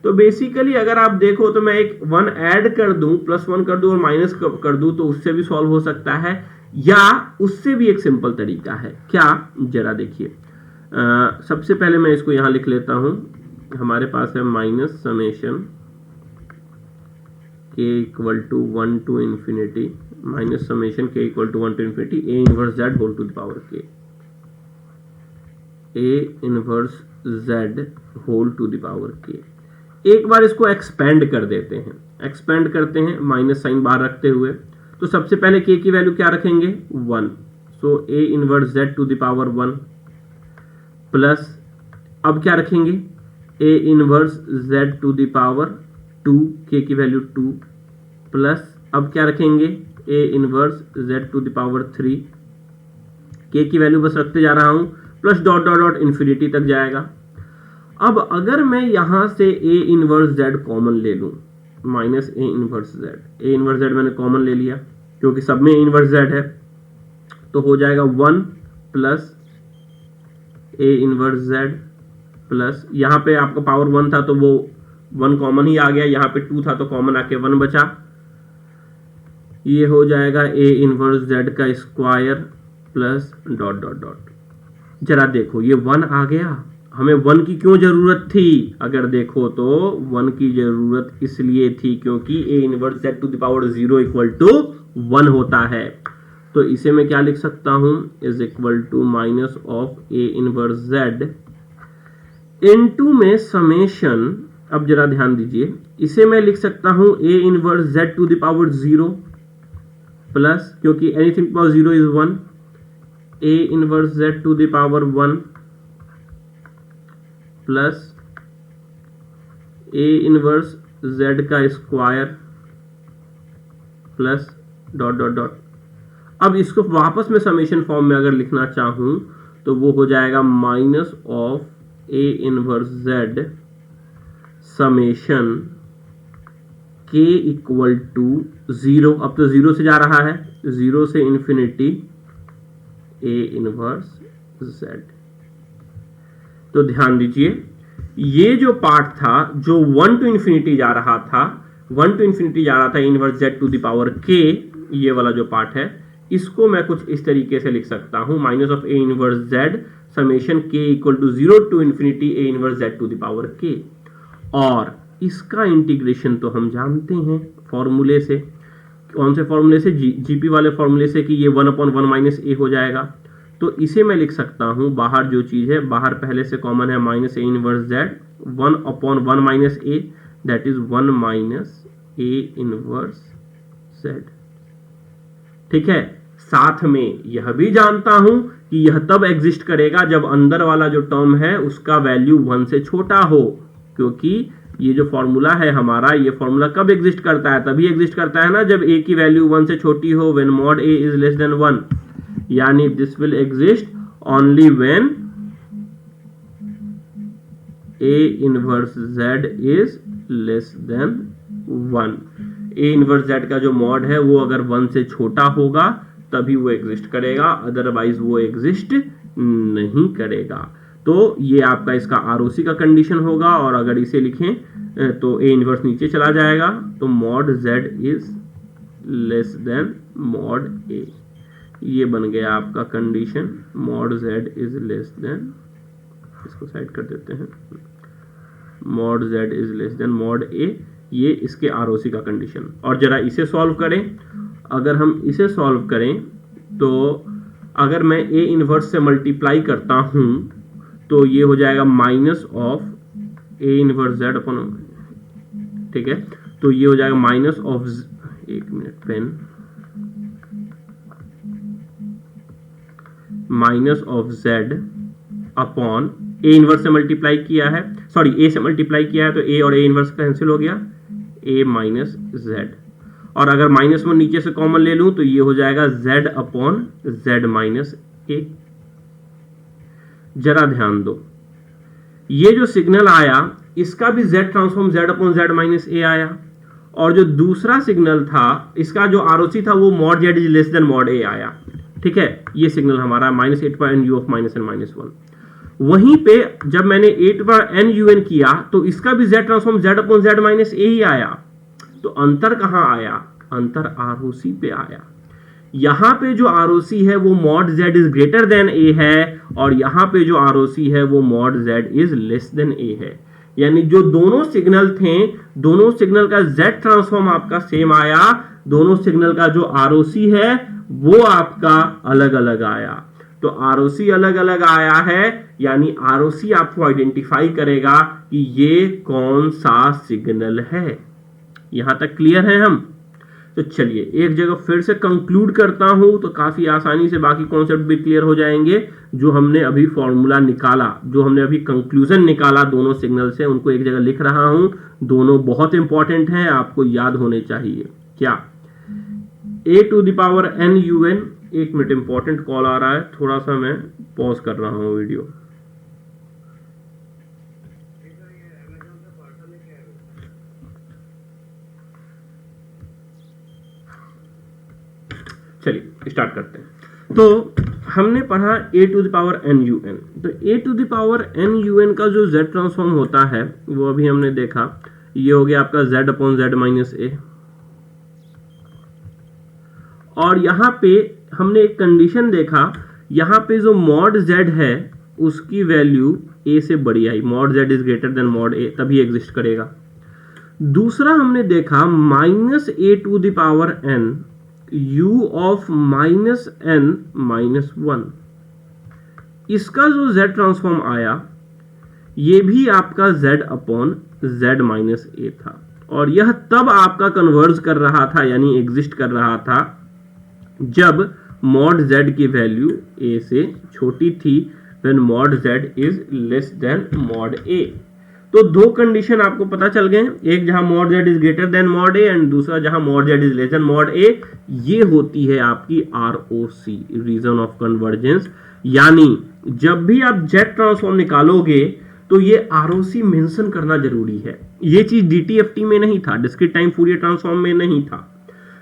S1: तो बेसिकली अगर आप देखो तो मैं एक 1 ऐड कर दूं, +1 कर दूं और माइनस कर दूं तो उससे भी सॉल्व हो सकता है, या उससे भी एक सिंपल तरीका है। क्या? जरा देखिए। सबसे पहले मैं इसको यहां लिख लेता हूं। हमारे पास है minus summation k equal to 1 to infinity minus summation k equal to 1 to infinity a inverse z whole to the power k, a inverse z whole to the power k। एक बार इसको एक्सपेंड कर देते हैं, expand करते हैं minus sign बाहर रखते हुए। तो सबसे पहले k की वैल्यू क्या रखेंगे? 1, so a inverse z to the power 1 plus, अब क्या रखेंगे? a inverse z to the power 2, k की वैल्यू 2 प्लस, अब क्या रखेंगे? a inverse z to the power 3, k की वैल्यू बस रखते जा रहा हूं, plus dot dot dot infinity तक जाएगा। अब अगर मैं यहां से a इनवर्स z कॉमन ले लूं, माइनस a इनवर्स z मैंने कॉमन ले लिया क्योंकि सब में a इनवर्स z है, तो हो जाएगा 1 plus a inverse z plus, यहां पे आपका पावर 1 था तो वो 1 कॉमन ही आ गया, यहां पे 2 था तो कॉमन आके 1 बचा। ये हो जाएगा a इनवर्स z का square plus dot dot dot. जरा देखो ये 1 आ गया। हमें 1 की क्यों जरूरत थी? अगर देखो तो 1 की जरूरत इसलिए थी क्योंकि a inverse z to the power 0 equal to 1 होता है। तो इसे मैं क्या लिख सकता हूं? Is equal to minus of a inverse z into में समेशन। अब जरा ध्यान दीजिए, इसे मैं लिख सकता हूं a inverse z to the power 0 plus, क्योंकि anything power 0 is 1, a inverse z to the power 1 plus a inverse z का square plus dot dot dot. अब इसको वापस में समेशन फॉर्म में अगर लिखना चाहूं तो वो हो जाएगा minus of a inverse z summation k equal to 0, अब तो 0 से जा रहा है, 0 से इन्फिनिटी a इनवर्स z। तो ध्यान दीजिए, ये जो पार्ट था जो 1 टू इन्फिनिटी जा रहा था, 1 टू इन्फिनिटी जा रहा था inverse z to the power k, ये वाला जो पार्ट है इसको मैं कुछ इस तरीके से लिख सकता हूं, minus of a inverse z summation k equal to 0 to infinity a inverse z to the power k। और इसका इंटीग्रेशन तो हम जानते हैं फॉर्मूले से। कौन से फॉर्मूले से? जीपी वाले फॉर्मूले से कि ये 1/1 माइनस a हो जाएगा। तो इसे मैं लिख सकता हूं, बाहर जो चीज है, बाहर पहले से कॉमन है minus a inverse z 1/1 minus a, that is 1 minus a inverse z। ठीक है, साथ में यह भी जानता हूं कि यह तब एग्जिस्ट करेगा जब अंदर वाला जो टर्म है उसका वैल्यू 1 से छोटा हो, क्योंकि ये जो फॉर्मूला है हमारा, ये फॉर्मूला कब एग्जिस्ट करता है? तभी एग्जिस्ट करता है ना जब a की वैल्यू 1 से छोटी हो, when mod a is less than 1, यानी this will exist only when a inverse z is less than 1। a inverse z का जो मॉड है वो अगर 1 से छोटा होगा तभी वो एग्जिस्ट करेगा, अदरवाइज वो एग्जिस्ट नहीं करेगा। तो ये आपका इसका आरओसी का कंडीशन होगा, और अगर इसे लिखें तो a इनवर्स नीचे चला जाएगा, तो mod z is less then mod a। ये बन गया आपका condition, mod z is less then इसको साइड कर देते हैं, mod z is less then mod a, ये इसके आरओसी का कंडीशन। और जरा इसे सॉल्व करें, अगर हम इसे सॉल्व करें तो अगर मैं a इनवर्स से मल्टीप्लाई करता हूं तो ये हो जाएगा minus of a inverse z upon, ठीक है, तो ये हो जाएगा माइनस ऑफ, एक minute pen, minus of z upon a inverse से मल्टीप्लाई किया है, सॉरी a से मल्टीप्लाई किया है तो a और a इनवर्स कैंसिल हो गया, a माइनस z, और अगर माइनस में नीचे से कॉमन ले लूं तो ये हो जाएगा z upon z minus a। जरा ध्यान दो, ये जो सिग्नल आया इसका भी z transform z upon z minus a आया, और जो दूसरा सिग्नल था इसका जो आरओसी था वो mod z is less then mod a आया, ठीक है, ये सिग्नल हमारा माइनस 8 पर nu of minus n minus 1। वहीं पे जब मैंने 8 पर n un किया तो इसका भी z transform z upon z minus a ही आया, तो अंतर कहां आया, अंतर आरओसी पे आया। यहां पे जो आरओसी है वो mod z is greater then a है, और यहां पे जो आरओसी है वो mod z is less than a है। यानी जो दोनों सिग्नल थे, दोनों सिग्नल का z ट्रांसफॉर्म आपका सेम आया, दोनों सिग्नल का जो आरओसी है वो आपका अलग अलग आया। तो आरओसी अलग अलग आया है, यानी आरओसी आपको आइडेंटिफाई करेगा कि ये कौन सा सिग्नल है। यहां तक क्लियर है हम? तो चलिए एक जगह फिर से कंक्लूड करता हूं तो काफी आसानी से बाकी कॉन्सेप्ट भी क्लियर हो जाएंगे। जो हमने अभी फॉर्मूला निकाला, जो हमने अभी कंक्लूजन निकाला दोनों सिग्नल से, उनको एक जगह लिख रहा हूं। दोनों बहुत इंपॉर्टेंट हैं, आपको याद होने चाहिए। क्या? a to the power n un, एक मिनट, इंपॉर्टेंट कॉल आ रहा है, थोड़ा सा मैं पॉज कर रहा हूं वीडियो। चलिए स्टार्ट करते हैं। तो हमने पढ़ा a to the power n un, तो a to the power n un का जो z ट्रांसफॉर्म होता है वो अभी हमने देखा, ये हो गया आपका z upon z minus a। और यहां पे हमने एक कंडीशन देखा, यहां पे जो मॉड z है उसकी वैल्यू a से बड़ी आई, mod z is greater than mod a, तभी एग्जिस्ट करेगा। दूसरा हमने देखा minus a to the power n u of minus n minus 1, इसका जो z ट्रांसफॉर्म आया ये भी आपका z upon z minus a था, और यह तब आपका कन्वर्ज कर रहा था, यानी एग्जिस्ट कर रहा था, जब मॉड z की वैल्यू a से छोटी थी, when mod z is less then mod a। तो दो कंडीशन आपको पता चल गए, एक जहां mod z is greater than mod a and दूसरा जहां mod z is less then mod a। ये होती है आपकी ROC, रीजन ऑफ कन्वर्जेंस। यानी जब भी आप z ट्रांसफॉर्म निकालोगे तो ये ROC मेंशन करना जरूरी है। ये चीज DTFT में नहीं था, डिस्क्रीट टाइम फूरियर ट्रांसफॉर्म में नहीं था,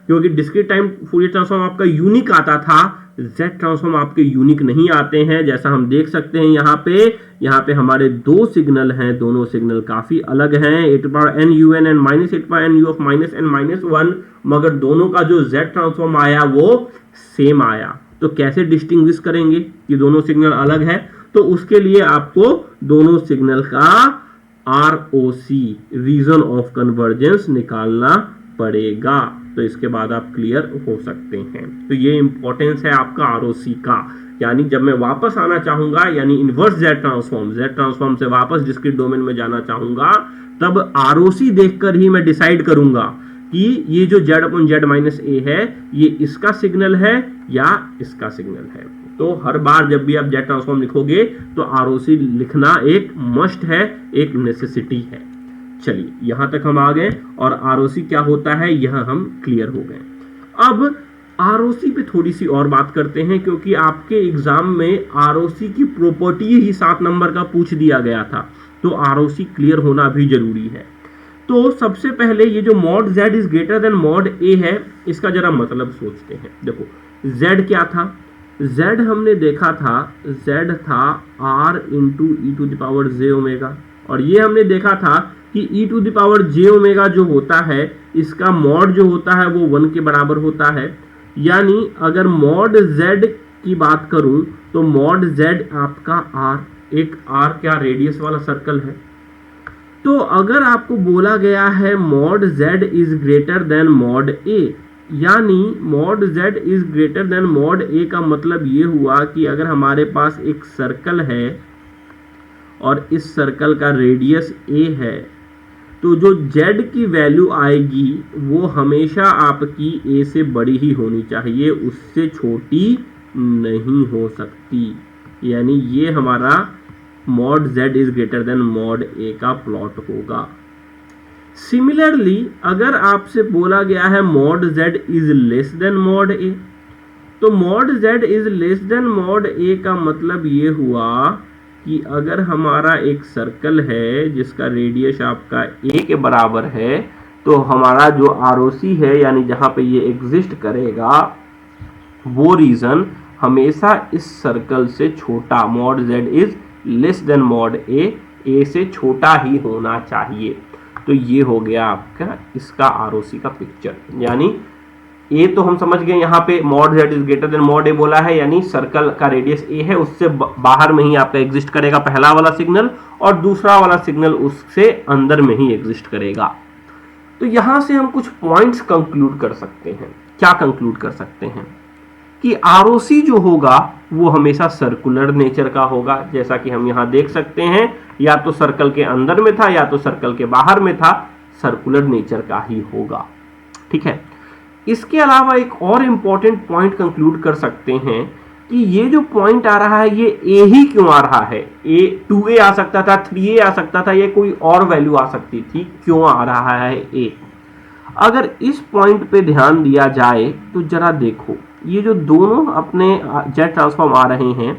S1: क्योंकि डिस्क्रीट टाइम फूरियर ट्रांसफॉर्म आपका यूनिक आता था, z ट्रांसफॉर्म आपके यूनिक नहीं आते हैं। जैसा हम देख सकते हैं यहाँ पे हमारे दो सिग्नल हैं, दोनों सिग्नल काफी अलग हैं, a to power n un and minus 8 power n u of minus n minus 1, मगर दोनों का जो z ट्रांसफॉर्म आया वो सेम आया। तो कैसे डिस्टिंग्विश करेंगे कि दोनों सिग्नल अलग है? तो उसके लिए आपको दोनों सिग्नल का ROC, रीजन ऑफ कन्वर्जेंस, निकालना पड़ेगा। तो इसके बाद आप क्लियर हो सकते हैं। तो ये इंपॉर्टेंस है आपका ROC का, यानी जब मैं वापस आना चाहूंगा, यानी इनवर्स z ट्रांसफॉर्म से वापस डिस्क्रीट डोमेन में जाना चाहूंगा, तब ROC देखकर ही मैं डिसाइड करूंगा कि ये जो z upon z minus a है ये इसका सिग्नल है या इसका सिग्नल है। तो हर बार जब भी आप z ट्रांसफॉर्म लिखोगे तो ROC लिखना एक मस्ट है, एक नेसेसिटी है। चलिए यहां तक हम आ गए, और ROC क्या होता है यह हम क्लियर हो गए। अब ROC पे थोड़ी सी और बात करते हैं, क्योंकि आपके एग्जाम में ROC की प्रॉपर्टी ही 7 नंबर का पूछ दिया गया था, तो ROC क्लियर होना भी जरूरी है। तो सबसे पहले ये जो mod z is greater than mod a है, इसका जरा मतलब सोचते हैं। देखो z क्या था, z हमने देखा था, z था r into e to the power j omega, और ये हमने देखा था कि e to the power j omega जो होता है इसका मॉड जो होता है वो 1 के बराबर होता है। यानी अगर मॉड z की बात करूं तो मॉड z आपका r एक आर क्या रेडियस वाला सर्कल है। तो अगर आपको बोला गया है mod z is greater than mod a, यानी mod z is greater than mod a का मतलब ये हुआ कि अगर हमारे पास एक सर्कल है और इस सर्कल का रेडियस a है, तो जो z की वैल्यू आएगी वो हमेशा आपकी a से बड़ी ही होनी चाहिए, उससे छोटी नहीं हो सकती। यानी ये हमारा mod z is greater than mod a का प्लॉट होगा। सिमिलरली अगर आपसे बोला गया है mod z is less then mod a, तो mod z is less then mod a का मतलब ये हुआ कि अगर हमारा एक सर्कल है जिसका रेडियस आपका a के बराबर है, तो हमारा जो आरओसी है यानी जहां पे ये एग्जिस्ट करेगा वो रीजन हमेशा इस सर्कल से छोटा, mod z is less then mod a से छोटा ही होना चाहिए। तो ये हो गया आपका इसका आरओसी का पिक्चर। यानी a तो हम समझ गए, यहाँ पे mod z is greater than mod a बोला है, यानी सर्कल का रेडियस a है, उससे बाहर में ही आपका एग्जिस्ट करेगा पहला वाला सिग्नल, और दूसरा वाला सिग्नल उससे अंदर में ही एग्जिस्ट करेगा। तो यहां से हम कुछ पॉइंट्स कंक्लूड कर सकते हैं। क्या कंक्लूड कर सकते हैं कि आरओसी जो होगा वो हमेशा सर्कुलर नेचर का होगा, जैसा कि हम यहां देख सकते हैं, या तो सर्कल के अंदर में था या तो सर्कल के बाहर में था, सर्कुलर नेचर का ही होगा। ठीक है, इसके अलावा एक और इंपॉर्टेंट पॉइंट कंक्लूड कर सकते हैं कि ये जो पॉइंट आ रहा है ये a ही क्यों आ रहा है। a 2a आ सकता था, 3a आ सकता था, ये कोई और वैल्यू आ सकती थी, क्यों आ रहा है a। अगर इस पॉइंट पे ध्यान दिया जाए तो जरा देखो, ये जो दोनों अपने जेट ट्रांसफॉर्म आ रहे हैं,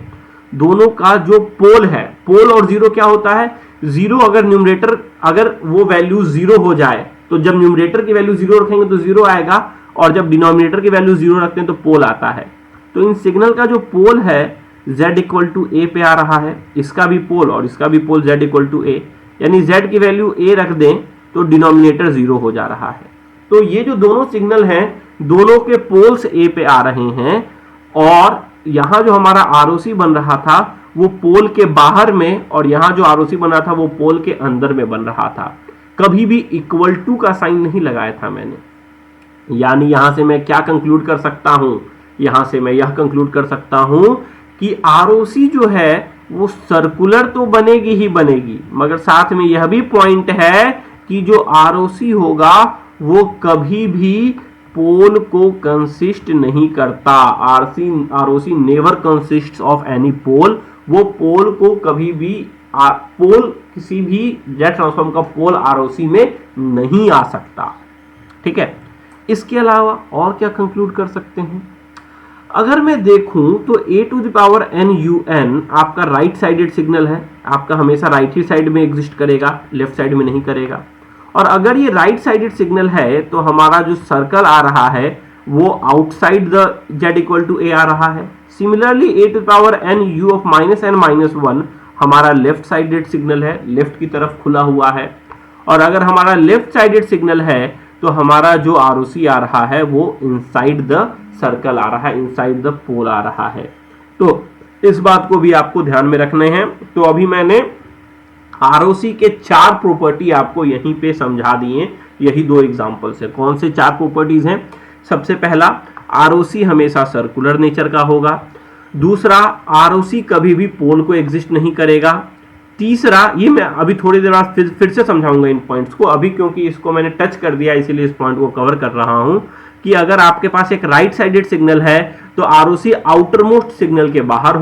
S1: दोनों का जो पोल है, पोल और जीरो क्या होता है, जीरो अगर न्यूमरेटर अगर वो वैल्यू जीरो हो जाए तो जब न्यूमरेटर की वैल्यू जीरो रखेंगे तो जीरो आएगा, और जब डिनोमिनेटर की वैल्यू जीरो रखते हैं तो पोल आता है। तो इन सिग्नल का जो पोल है z इक्वल टू ए पे आ रहा है, इसका भी पोल और इसका भी पोल z इक्वल टू ए, यानी z की वैल्यू a रख दें तो डिनोमिनेटर जीरो हो जा रहा है। तो ये जो दोनों सिग्नल हैं दोनों के पोल्स a पे आ रहे हैं, और यहां जो हमारा आरओसी बन रहा था वो पोल के बाहर में, और यहां जो आरओसी बन रहा था वो पोल के अंदर में बन रहा था। कभी भी इक्वल टू का साइन नहीं लगाया था मैंने। यानी यहां से मैं क्या कंक्लूड कर सकता हूं, यहां से मैं यह कंक्लूड कर सकता हूं कि आरओसी जो है वो सर्कुलर तो बनेगी ही बनेगी, मगर साथ में यह भी पॉइंट है कि जो आरओसी होगा वो कभी भी पोल को कंसिस्ट नहीं करता। ROC never consist of any pole. वो पोल को कभी भी पोल किसी भी जेट ट्रांसफॉर्म का पोल आरओसी में नहीं आ सकता। ठीक है, इसके अलावा और क्या कंक्लूड कर सकते हैं, अगर मैं देखूं तो a to the power n un आपका राइट साइडेड सिग्नल है, आपका हमेशा राइट ही साइड में एग्जिस्ट करेगा, लेफ्ट साइड में नहीं करेगा। और अगर ये राइट साइडेड सिग्नल है तो हमारा जो सर्कल आ रहा है वो outside the z equal to a आ रहा है। Similarly a to the power n u of minus n minus 1 हमारा लेफ्ट साइडेड सिग्नल है, लेफ्ट की तरफ खुला हुआ है। और अगर हमारा लेफ्ट साइडेड सिग्नल है तो हमारा जो आरओसी आ रहा है वो इनसाइड द सर्कल आ रहा है, इनसाइड द पोल आ रहा है। तो इस बात को भी आपको ध्यान में रखने हैं। तो अभी मैंने आरओसी के 4 प्रॉपर्टी आपको यहीं पे समझा दिए, यही 2 एग्जांपल्स है। कौन से 4 प्रॉपर्टीज हैं? सबसे पहला, आरओसी हमेशा सर्कुलर नेचर का होगा। दूसरा, आरओसी कभी भी पोल को एग्जिस्ट नहीं करेगा। तीसरा, ये मैं अभी थोड़ी देर बाद फिर से समझाऊंगा इन पॉइंट्स को, अभी क्योंकि इसको मैंने टच कर दिया इसीलिए इस पॉइंट को कवर कर रहा हूं कि अगर आपके पास एक राइट साइडेड सिग्नल है तो आरओसी आउटर मोस्ट सिग्नल के बाहर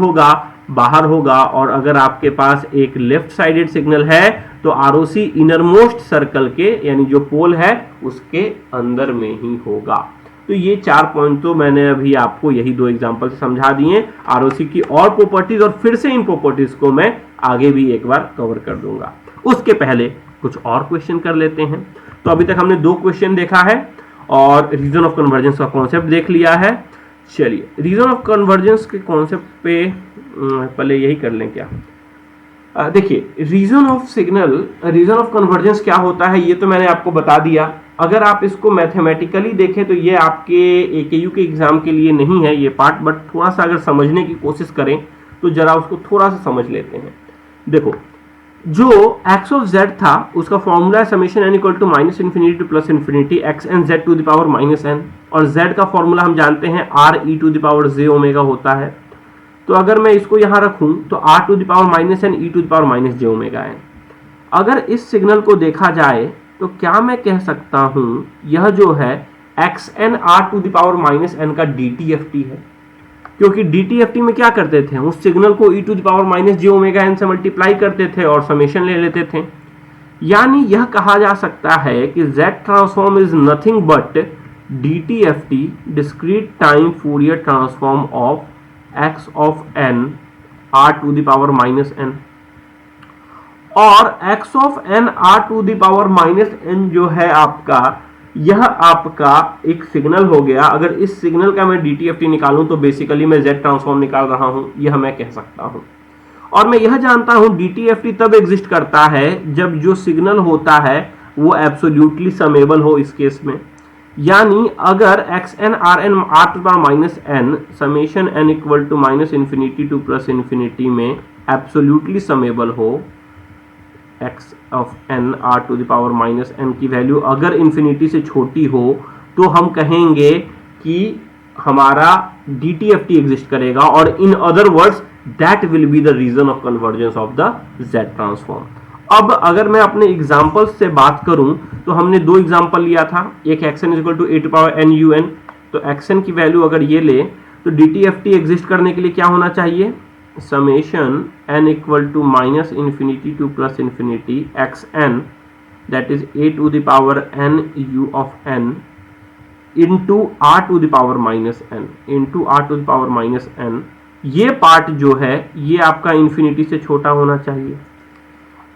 S1: होगा, और अगर आपके पास एक लेफ्ट साइडेड सिग्नल है तो आरओसी इनर मोस्ट सर्कल के यानी जो पोल है उसके अंदर में ही होगा। तो ये 4 पॉइंट तो मैंने अभी आपको यही 2 एग्जांपल से समझा दिए। आरओसी की और प्रॉपर्टीज और फिर से इन प्रॉपर्टीज को मैं आगे भी एक बार कवर कर दूंगा। उसके पहले कुछ और क्वेश्चन कर लेते हैं। तो अभी तक हमने 2 क्वेश्चन देखा है और रीजन ऑफ कन्वर्जेंस का कॉन्सेप्ट देख लिया है। चलिए रीजन ऑफ कन्वर्जेंस के कॉन्सेप्ट पे पहले यही कर लें क्या। देखिए, रीजन ऑफ कन्वर्जेंस क्या होता है ये तो मैंने आपको बता दिया। अगर आप इसको मैथमेटिकली देखें तो ये आपके एकेयू के एग्जाम के लिए नहीं है ये पार्ट, बट थोड़ा सा अगर समझने की कोशिश करें तो जरा उसको थोड़ा सा समझ लेते हैं। देखो जो x ऑफ z था उसका फॉर्मूला है summation n equal to minus infinity to plus infinity x N Z to the power minus n, और z का फॉर्मूला हम जानते हैं r e to the power j omega होता है। तो अगर मैं इसको यहां रखूं तो r to the power minus n e to the power minus j omega n. अगर इस सिग्नल को देखा जाए तो क्या मैं कह सकता हूं यह जो है x n r to the power minus n का DTFT है, क्योंकि DTFT में क्या करते थे, उस सिग्नल को e to the power minus j omega n से मल्टीप्लाई करते थे और समेशन ले लेते थे। यानी यह कहा जा सकता है कि Z transform is nothing but DTFT discrete time Fourier transform of x of n r to the power minus n, और x of n r to the power minus n जो है आपका, यह आपका एक सिग्नल हो गया। अगर इस सिग्नल का मैं DTFT निकालूं तो बेसिकली मैं Z ट्रांसफॉर्म निकाल रहा हूं, यह मैं कह सकता हूं। और मैं यह जानता हूं DTFT तब एग्जिस्ट करता है जब जो सिग्नल होता है वो एब्सोल्युटली समेबल हो इस केस में। यानी अगर x n r n r to power minus n summation n equal to minus infinity to plus infinity में एब्सोल्युटली समेबल हो, x of n r to the power minus n की value अगर infinity से छोटी हो तो हम कहेंगे कि हमारा DTFT एग्जिस्ट करेगा, और in other words that will be the region of convergence of the Z transform. अब अगर मैं अपने एग्जांपल्स से बात करूं तो हमने दो एग्जांपल लिया था, एक xn is equal to a to power n un, तो xn की वैल्यू अगर ये ले तो DTFT एग्जिस्ट करने के लिए क्या होना चाहिए, summation n equal to minus infinity to plus infinity x n that is a to the power n u of n into r to the power minus n into r to the power minus n। ये part जो है ये आपका infinity से छोटा होना चाहिए।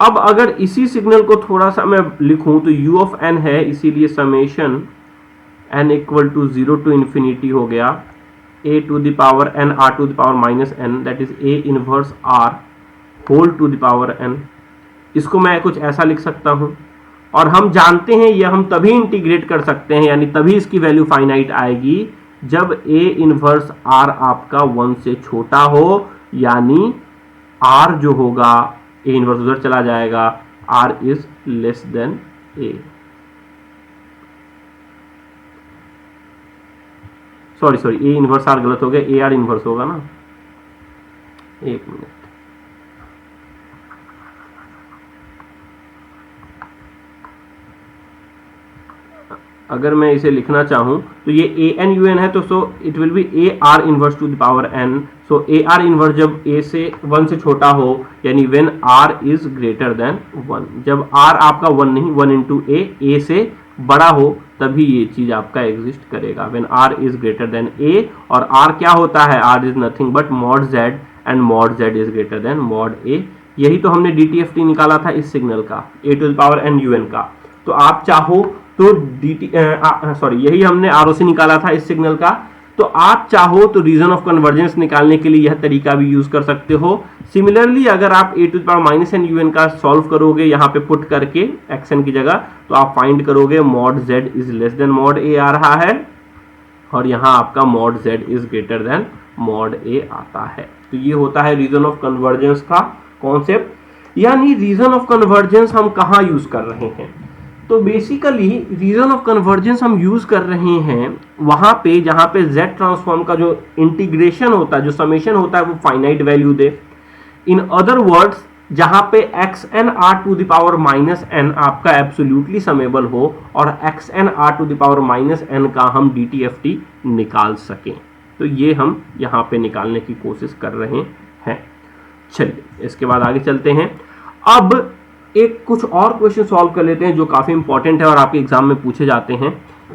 S1: अब अगर इसी सिग्नल को थोड़ा सा मैं लिखूं तो u ऑफ n है, इसीलिए summation n equal to 0 to infinity हो गया a to the power n r to the power minus n that is a inverse r whole to the power n। इसको मैं कुछ ऐसा लिख सकता हूं, और हम जानते हैं यह हम तभी इंटीग्रेट कर सकते हैं, यानी तभी इसकी वैल्यू फाइनाइट आएगी जब a इनवर्स r आपका 1 से छोटा हो, यानी r जो होगा a इनवर्स उधर चला जाएगा, r is less than a। Sorry a inverse r गलत हो गया, ए आर इनवर्स होगा ना, एक मिनट। अगर मैं इसे लिखना चाहूं तो ये ए एन यू एन है, तो so it will be a r inverse to the power n. So a r inverse जब ए से 1 से छोटा हो, यानी when r is greater than 1, जब आर आपका 1 नहीं 1 इंटू ए से बड़ा हो तभी ये चीज आपका एग्जिस्ट करेगा, when r is greater then a। और r क्या होता है, r is nothing but mod z, and mod z is greater than mod a। यही तो हमने DTFT निकाला था इस सिग्नल का, a to the power n un का। तो आप चाहो तो यही हमने ROC निकाला था इस सिग्नल का। तो आप चाहो तो रीजन ऑफ कन्वर्जेंस निकालने के लिए यह तरीका भी यूज कर सकते हो। सिमिलरली अगर आप a to the power minus n un का सॉल्व करोगे यहाँ पे पुट करके xn की जगह, तो आप फाइंड करोगे mod z is less then mod a आ रहा है, और यहाँ आपका mod z is greater than mod a आता है। तो ये होता है रीजन ऑफ कन्वर्जेंस का कॉन्सेप्ट। यानी रीजन ऑफ कन्वर्जेंस हम कहाँ यूज कर रहे हैं, तो बेसिकली रीजन ऑफ कन्वर्जेंस हम यूज कर रहे हैं वहां पे जहां पे Z ट्रांसफॉर्म का जो इंटीग्रेशन होता है, जो समेशन होता है, वो फाइनाइट वैल्यू दे। इन अदर वर्ड्स जहां पे x n r to the power minus n आपका एब्सोल्युटली समेबल हो, और x n r to the power minus n का हम DTFT निकाल सकें। तो ये हम यहाँ पे निकालने की कोशिश कर रहे हैं। चलिए इसके बाद आगे चलते हैं। अब एक कुछ और क्वेश्चन सॉल्व कर लेते हैं जो काफी इंपॉर्टेंट है और आपके एग्जाम में पूछे जाते हैं।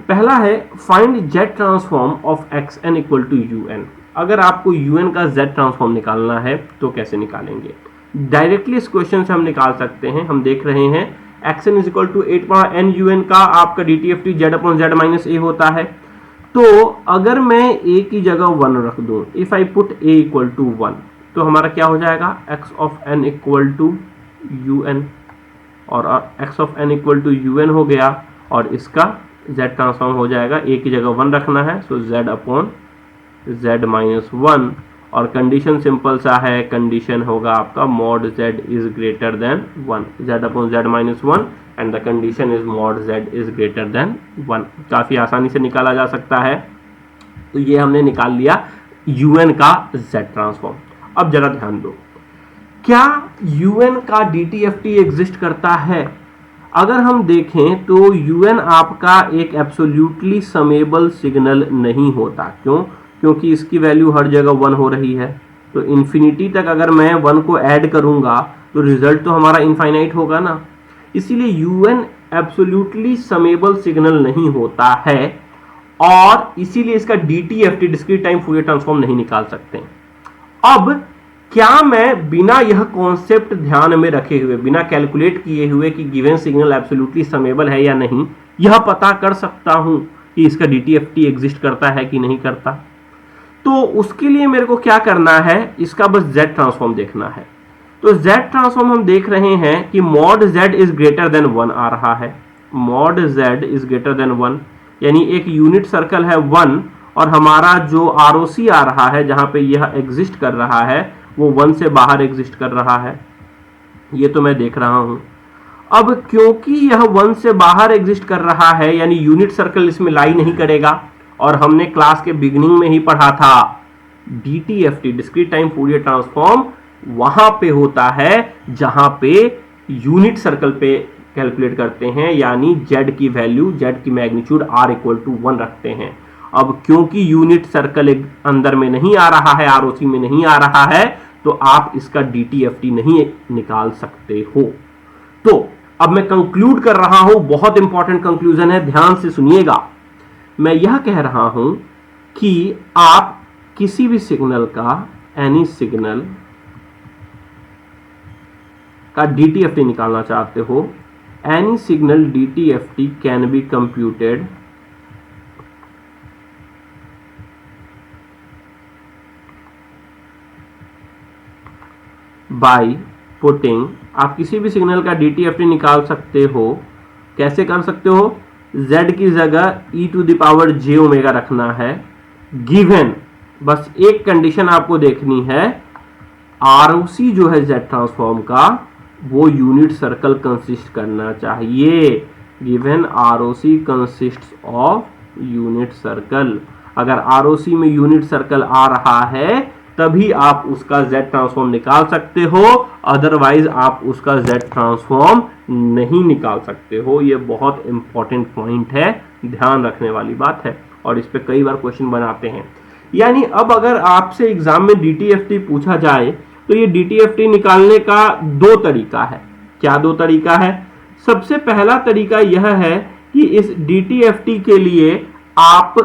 S1: पहला है find Z transform of xn equal to un। अगर आपको un का Z ट्रांसफॉर्म निकालना है तो कैसे निकालेंगे, डायरेक्टली इस क्वेश्चन से हम निकाल सकते हैं। हम देख रहे हैं xn is equal to 8 power n un का आपका DTFT z upon z minus a होता है। तो अगर मैं a की जगह 1 रख दूं, if I put a equal to 1, तो हमारा क्या हो जाएगा, x of n equal to un, और x of n equal to un हो गया, और इसका z ट्रांसफॉर्म हो जाएगा, a की जगह 1 रखना है, सो z अपॉन z माइनस 1, और कंडीशन सिंपल सा है, कंडीशन होगा आपका mod z is greater than 1, z upon z minus 1 and the condition is mod z is greater than 1। काफी आसानी से निकाला जा सकता है। तो ये हमने निकाल लिया un का z ट्रांसफॉर्म। अब जरा ध्यान दो, क्या un का DTFT एग्जिस्ट करता है? अगर हम देखें तो un आपका एक एब्सोल्युटली समेबल सिग्नल नहीं होता। क्यों? क्योंकि इसकी वैल्यू हर जगह 1 हो रही है। तो इन्फिनिटी तक अगर मैं 1 को ऐड करूंगा तो रिजल्ट तो हमारा इनफाइनाइट होगा ना। इसीलिए un एब्सोल्युटली समेबल सिग्नल नहीं होता है और इसीलिए इसका DTFT discrete time Fourier transform नहीं निकाल सकते। अब क्या मैं बिना यह कॉन्सेप्ट ध्यान में रखे हुए, बिना कैलकुलेट किए हुए कि गिवन सिग्नल एब्सोल्युटली समेबल है या नहीं, यह पता कर सकता हूं कि इसका DTFT एग्जिस्ट करता है कि नहीं करता? तो उसके लिए मेरे को क्या करना है, इसका बस Z ट्रांसफॉर्म देखना है। तो Z ट्रांसफॉर्म हम देख रहे हैं कि mod Z is greater than 1 आ रहा है। Mod Z is greater than 1 यानी एक यूनिट सर्कल है 1 और हमारा जो ROC आ रहा है जहां पे यह एग्जिस्ट कर रहा है वो 1 से बाहर एग्जिस्ट कर रहा है। ये तो मैं देख रहा हूं। अब क्योंकि यह 1 से बाहर एग्जिस्ट कर रहा है यानी यूनिट सर्कल इसमें लाई नहीं करेगा और हमने क्लास के बिगिनिंग में ही पढ़ा था DTFT discrete time Fourier transform वहां पे होता है जहां पे यूनिट सर्कल पे कैलकुलेट करते हैं यानी z की वैल्यू, z की मैग्नीट्यूड r इक्वल टू 1 रखते हैं। अब क्योंकि यूनिट सर्कल अंदर में नहीं आ रहा है, ROC में नहीं आ रहा है, तो आप इसका DTFT नहीं निकाल सकते हो। तो अब मैं कंक्लूड कर रहा हूं, बहुत इंपॉर्टेंट कंक्लूजन है, ध्यान से सुनिएगा। मैं यह कह रहा हूं कि आप किसी भी सिग्नल का, एनी सिग्नल का DTFT निकालना चाहते हो, any signal DTFT can be computed by putting. आप किसी भी सिग्नल का DTFT निकाल सकते हो। कैसे कर सकते हो? z की जगह e to the power j omega रखना है। गिवन, बस एक कंडीशन आपको देखनी है, ROC जो है z ट्रांसफॉर्म का वो यूनिट सर्कल कंसिस्ट करना चाहिए। Given ROC consists of unit circle. अगर ROC में यूनिट सर्कल आ रहा है तभी आप उसका Z ट्रांसफॉर्म निकाल सकते हो, अदरवाइज आप उसका Z ट्रांसफॉर्म नहीं निकाल सकते हो। ये बहुत इंपॉर्टेंट पॉइंट है, ध्यान रखने वाली बात है और इस पे कई बार क्वेश्चन बनाते हैं। यानी अब अगर आपसे एग्जाम में DTFT पूछा जाए तो ये DTFT निकालने का 2 तरीका है। क्या 2 तरीका है? सबसे पहला तरीका यह है कि इस DTFT के लिए आप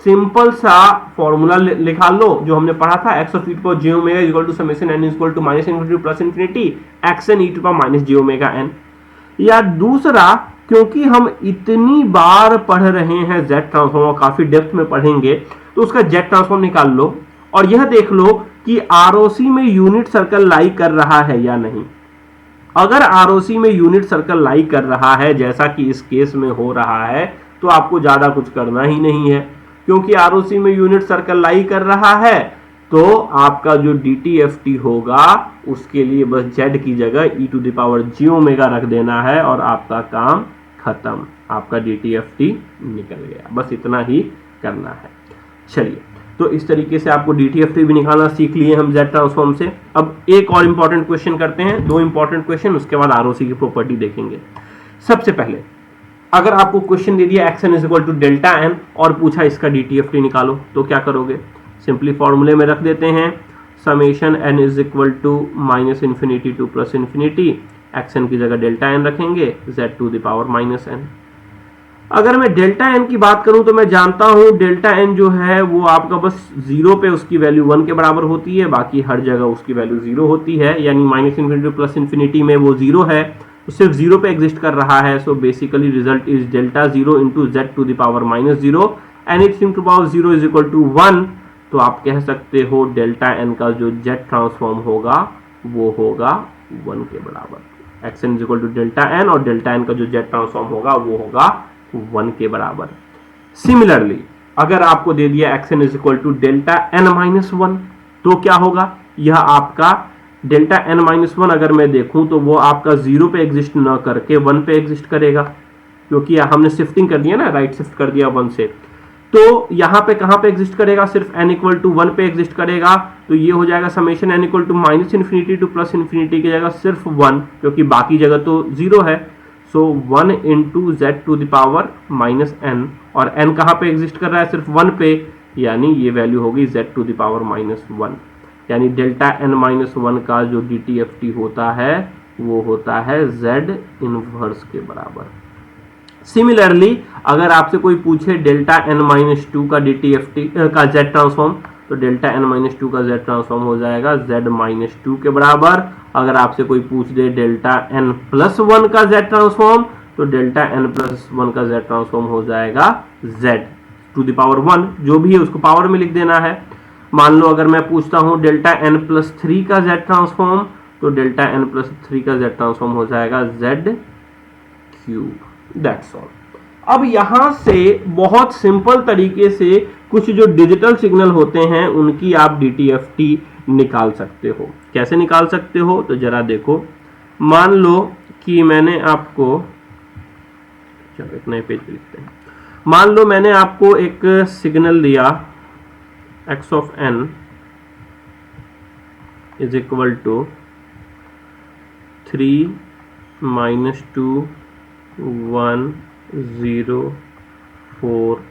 S1: सिंपल सा फॉर्मूला लिखा लो जो हमने पढ़ा था, x of e to power j omega equal to summation n equal to minus infinity plus infinity xn e to power minus j omega n। या दूसरा, क्योंकि हम इतनी बार पढ़ रहे हैं Z ट्रांसफॉर्म, काफी डेप्थ में पढ़ेंगे, तो उसका Z ट्रांसफॉर्म निकाल लो और यह देख लो कि ROC में यूनिट सर्कल लाई कर रहा है या नहीं। अगर ROC में यूनिट सर्कल लाई कर रहा है जैसा कि इस केस में हो रहा है तो आपको ज्यादा कुछ करना ही नहीं है। क्योंकि ROC में यूनिट सर्कल लाई कर रहा है तो आपका जो DTFT होगा उसके लिए बस Z की जगह e to the power j omega रख देना है और आपका काम खत्म, आपका DTFT निकल गया। बस इतना ही करना है। चलिए, तो इस तरीके से आपको DTFT भी निकालना सीख लिए हम Z ट्रांसफॉर्म से। अब एक और इंपॉर्टेंट क्वेश्चन करते हैं, 2 इंपॉर्टेंट क्वेश्चन, उसके बाद ROC की प्रॉपर्टी देखेंगे। सबसे पहले अगर आपको क्वेश्चन दे दिया xn is equal to delta n और पूछा इसका DTFT निकालो, तो क्या करोगे? सिंपली फॉर्मूले में रख देते हैं, summation n is equal to minus infinity to plus infinity, xn की जगह डेल्टा n रखेंगे, z to the power minus n। अगर मैं डेल्टा n की बात करूं तो मैं जानता हूं डेल्टा n जो है वो आपका बस 0 पे उसकी वैल्यू 1 के बराबर होती है, बाकी हर जगह उसकी वैल्यू 0 होती है। यानी माइनस इन्फिनिटी प्लस इन्फिनिटी में वो 0 है, सिर्फ 0 पे एग्जिस्ट कर रहा है। So basically result is delta 0 into z to the power minus 0, anything to power 0 is equal to 1। तो आप कह सकते हो डेल्टा n का जो z ट्रांसफॉर्म होगा वो होगा 1 के बराबर। xn is equal to delta n और डेल्टा n का जो z ट्रांसफॉर्म होगा वो होगा 1 के बराबर। सिमिलरली अगर आपको दे दिया xn is equal to delta n minus 1, तो क्या होगा, यह आपका डेल्टा n माइनस वन अगर मैं देखूं तो वो आपका 0 पे एग्जिस्ट ना करके 1 पे एग्जिस्ट करेगा, क्योंकि हमने शिफ्टिंग कर दिया ना, राइट शिफ्ट कर दिया 1 से। तो यहाँ पे कहाँ पे एग्जिस्ट करेगा, सिर्फ n इक्वल टू 1 पे एग्जिस्ट करेगा। तो ये हो जाएगा summation n equal to minus infinity to plus infinity की जगह सिर्फ 1, क्योंकि बाकी जगह तो 0 है। So 1 into z to the power minus n, और n कहाँ पे एग्जिस्ट कर रहा है, सिर्फ 1 पे, यानी ये वैल्यू होगी z to the power minus 1। यानी डेल्टा n माइनस 1 का जो DTFT होता है वो होता है z इनवर्स के बराबर। सिमिलरली अगर आपसे कोई पूछे डेल्टा n माइनस 2 का DTFT का z ट्रांसफॉर्म, तो डेल्टा n माइनस 2 का z ट्रांसफॉर्म हो जाएगा z माइनस 2 के बराबर। अगर आपसे कोई पूछ दे डेल्टा n प्लस 1 का z ट्रांसफॉर्म, तो डेल्टा n प्लस 1 का z ट्रांसफॉर्म हो जाएगा z टू द पावर 1, जो भी है उसको पावर में लिख देना है। मान लो अगर मैं पूछता हूं डेल्टा n प्लस 3 का z ट्रांसफॉर्म, तो डेल्टा n प्लस 3 का z ट्रांसफॉर्म हो जाएगा z क्यूब। That's all. अब यहां से बहुत सिंपल तरीके से कुछ जो डिजिटल सिग्नल होते हैं उनकी आप DTFT निकाल सकते हो। कैसे निकाल सकते हो, तो जरा देखो। मान लो कि मैंने आपको, चलो एक नए पेज पे लिखते हैं। मान लो मैंने आपको एक सिग्नल दिया x of n is equal to 3 minus 2 1 0 4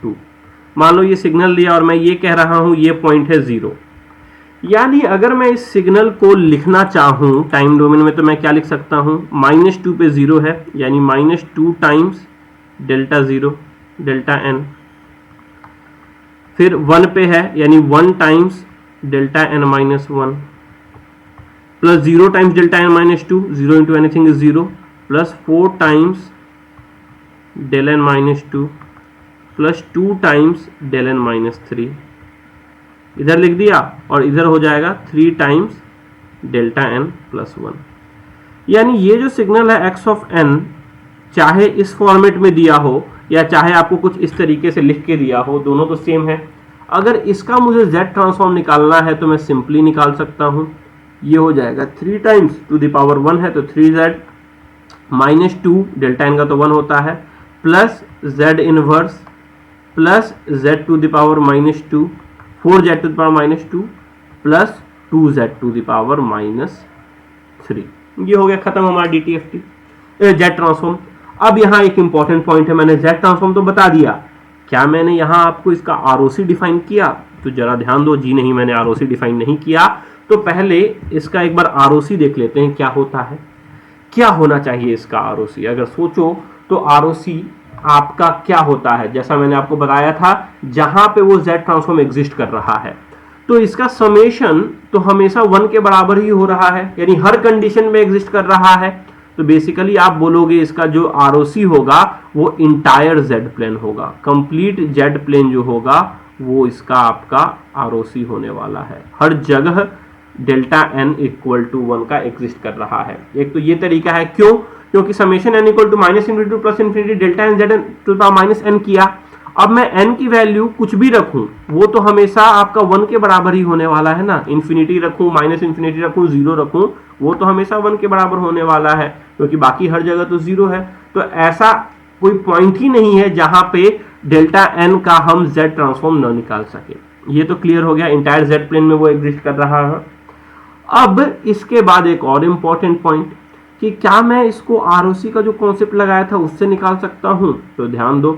S1: 2। मान लो ये सिग्नल दिया और मैं ये कह रहा हूं ये पॉइंट है 0। यानी अगर मैं इस सिग्नल को लिखना चाहूं टाइम डोमेन में, तो मैं क्या लिख सकता हूं, माइनस 2 पे 0 है, यानी minus 2 times delta 0 delta n, फिर 1 पे है यानी 1 times delta n minus 1, plus 0 times delta n minus 2, 0 into anything is 0, plus 4 times del n minus 2, plus 2 times del n minus 3, इधर लिख दिया, और इधर हो जाएगा 3 टाइम्स डेल्टा n प्लस 1। यानी ये जो सिग्नल है x ऑफ n, चाहे इस फॉर्मेट में दिया हो या चाहे आपको कुछ इस तरीके से लिख के दिया हो, दोनों तो सेम है। अगर इसका मुझे z ट्रांसफॉर्म निकालना है तो मैं सिंपली निकाल सकता हूं। ये हो जाएगा 3 टाइम्स टू द पावर 1 है तो 3z माइनस 2, डेल्टा n का तो 1 होता है, plus z inverse plus z to the power minus 2, 4z to the power minus 2 plus 2z to the power minus 3। ये हो गया खत्म हमारा DTFT z ट्रांसफॉर्म। अब यहाँ एक इंपॉर्टेंट पॉइंट है, मैंने z ट्रांसफॉर्म तो बता दिया, क्या मैंने यहाँ आपको इसका ROC डिफाइन किया? तो जरा ध्यान दो, जी नहीं, मैंने ROC डिफाइन नहीं किया। तो पहले इसका एक बार ROC देख लेते हैं क्या होता है, क्या होना चाहिए इसका ROC। अगर सोचो तो ROC आपका क्या होता है, जैसा मैंने आपको बताया था, जहां पे वो z ट्रांसफॉर्म एग्जिस्ट कर रहा है तो इसका समेशन तो हमेशा 1 के बराबर ही हो रहा है, यानी हर कंडीशन में एग्जिस्ट कर रहा है। तो बेसिकली आप बोलोगे इसका जो ROC होगा वो इंटायर z प्लेन होगा, कंप्लीट z प्लेन जो होगा वो इसका आपका ROC होने वाला है, हर जगह डेल्टा n इक्वल टू 1 का एग्जिस्ट कर रहा है। एक तो ये तरीका है, क्यों? क्योंकि summation n equal to minus infinity to plus infinity delta n z to the power minus n किया। अब मैं n की वैल्यू कुछ भी रखूं वो तो हमेशा आपका 1 के बराबर ही होने वाला है ना, इन्फिनिटी रखूं, माइनस इन्फिनिटी रखूं, 0 रखूं, वो तो हमेशा 1 के बराबर होने वाला है, क्योंकि बाकी हर जगह तो 0 है। तो ऐसा कोई पॉइंट ही नहीं है जहां पे डेल्टा n का हम z ट्रांसफॉर्म न निकाल सके। ये तो क्लियर हो गया, इंटायर z प्लेन में वो एग्जिस्ट कर रहा है। अब इसके बाद एक और इम्पॉर्टेंट पॉइंट कि क्या मैं इसको ROC का जो कॉन्सेप्ट लगाया था उससे निकाल सकता हूं? तो ध्यान दो,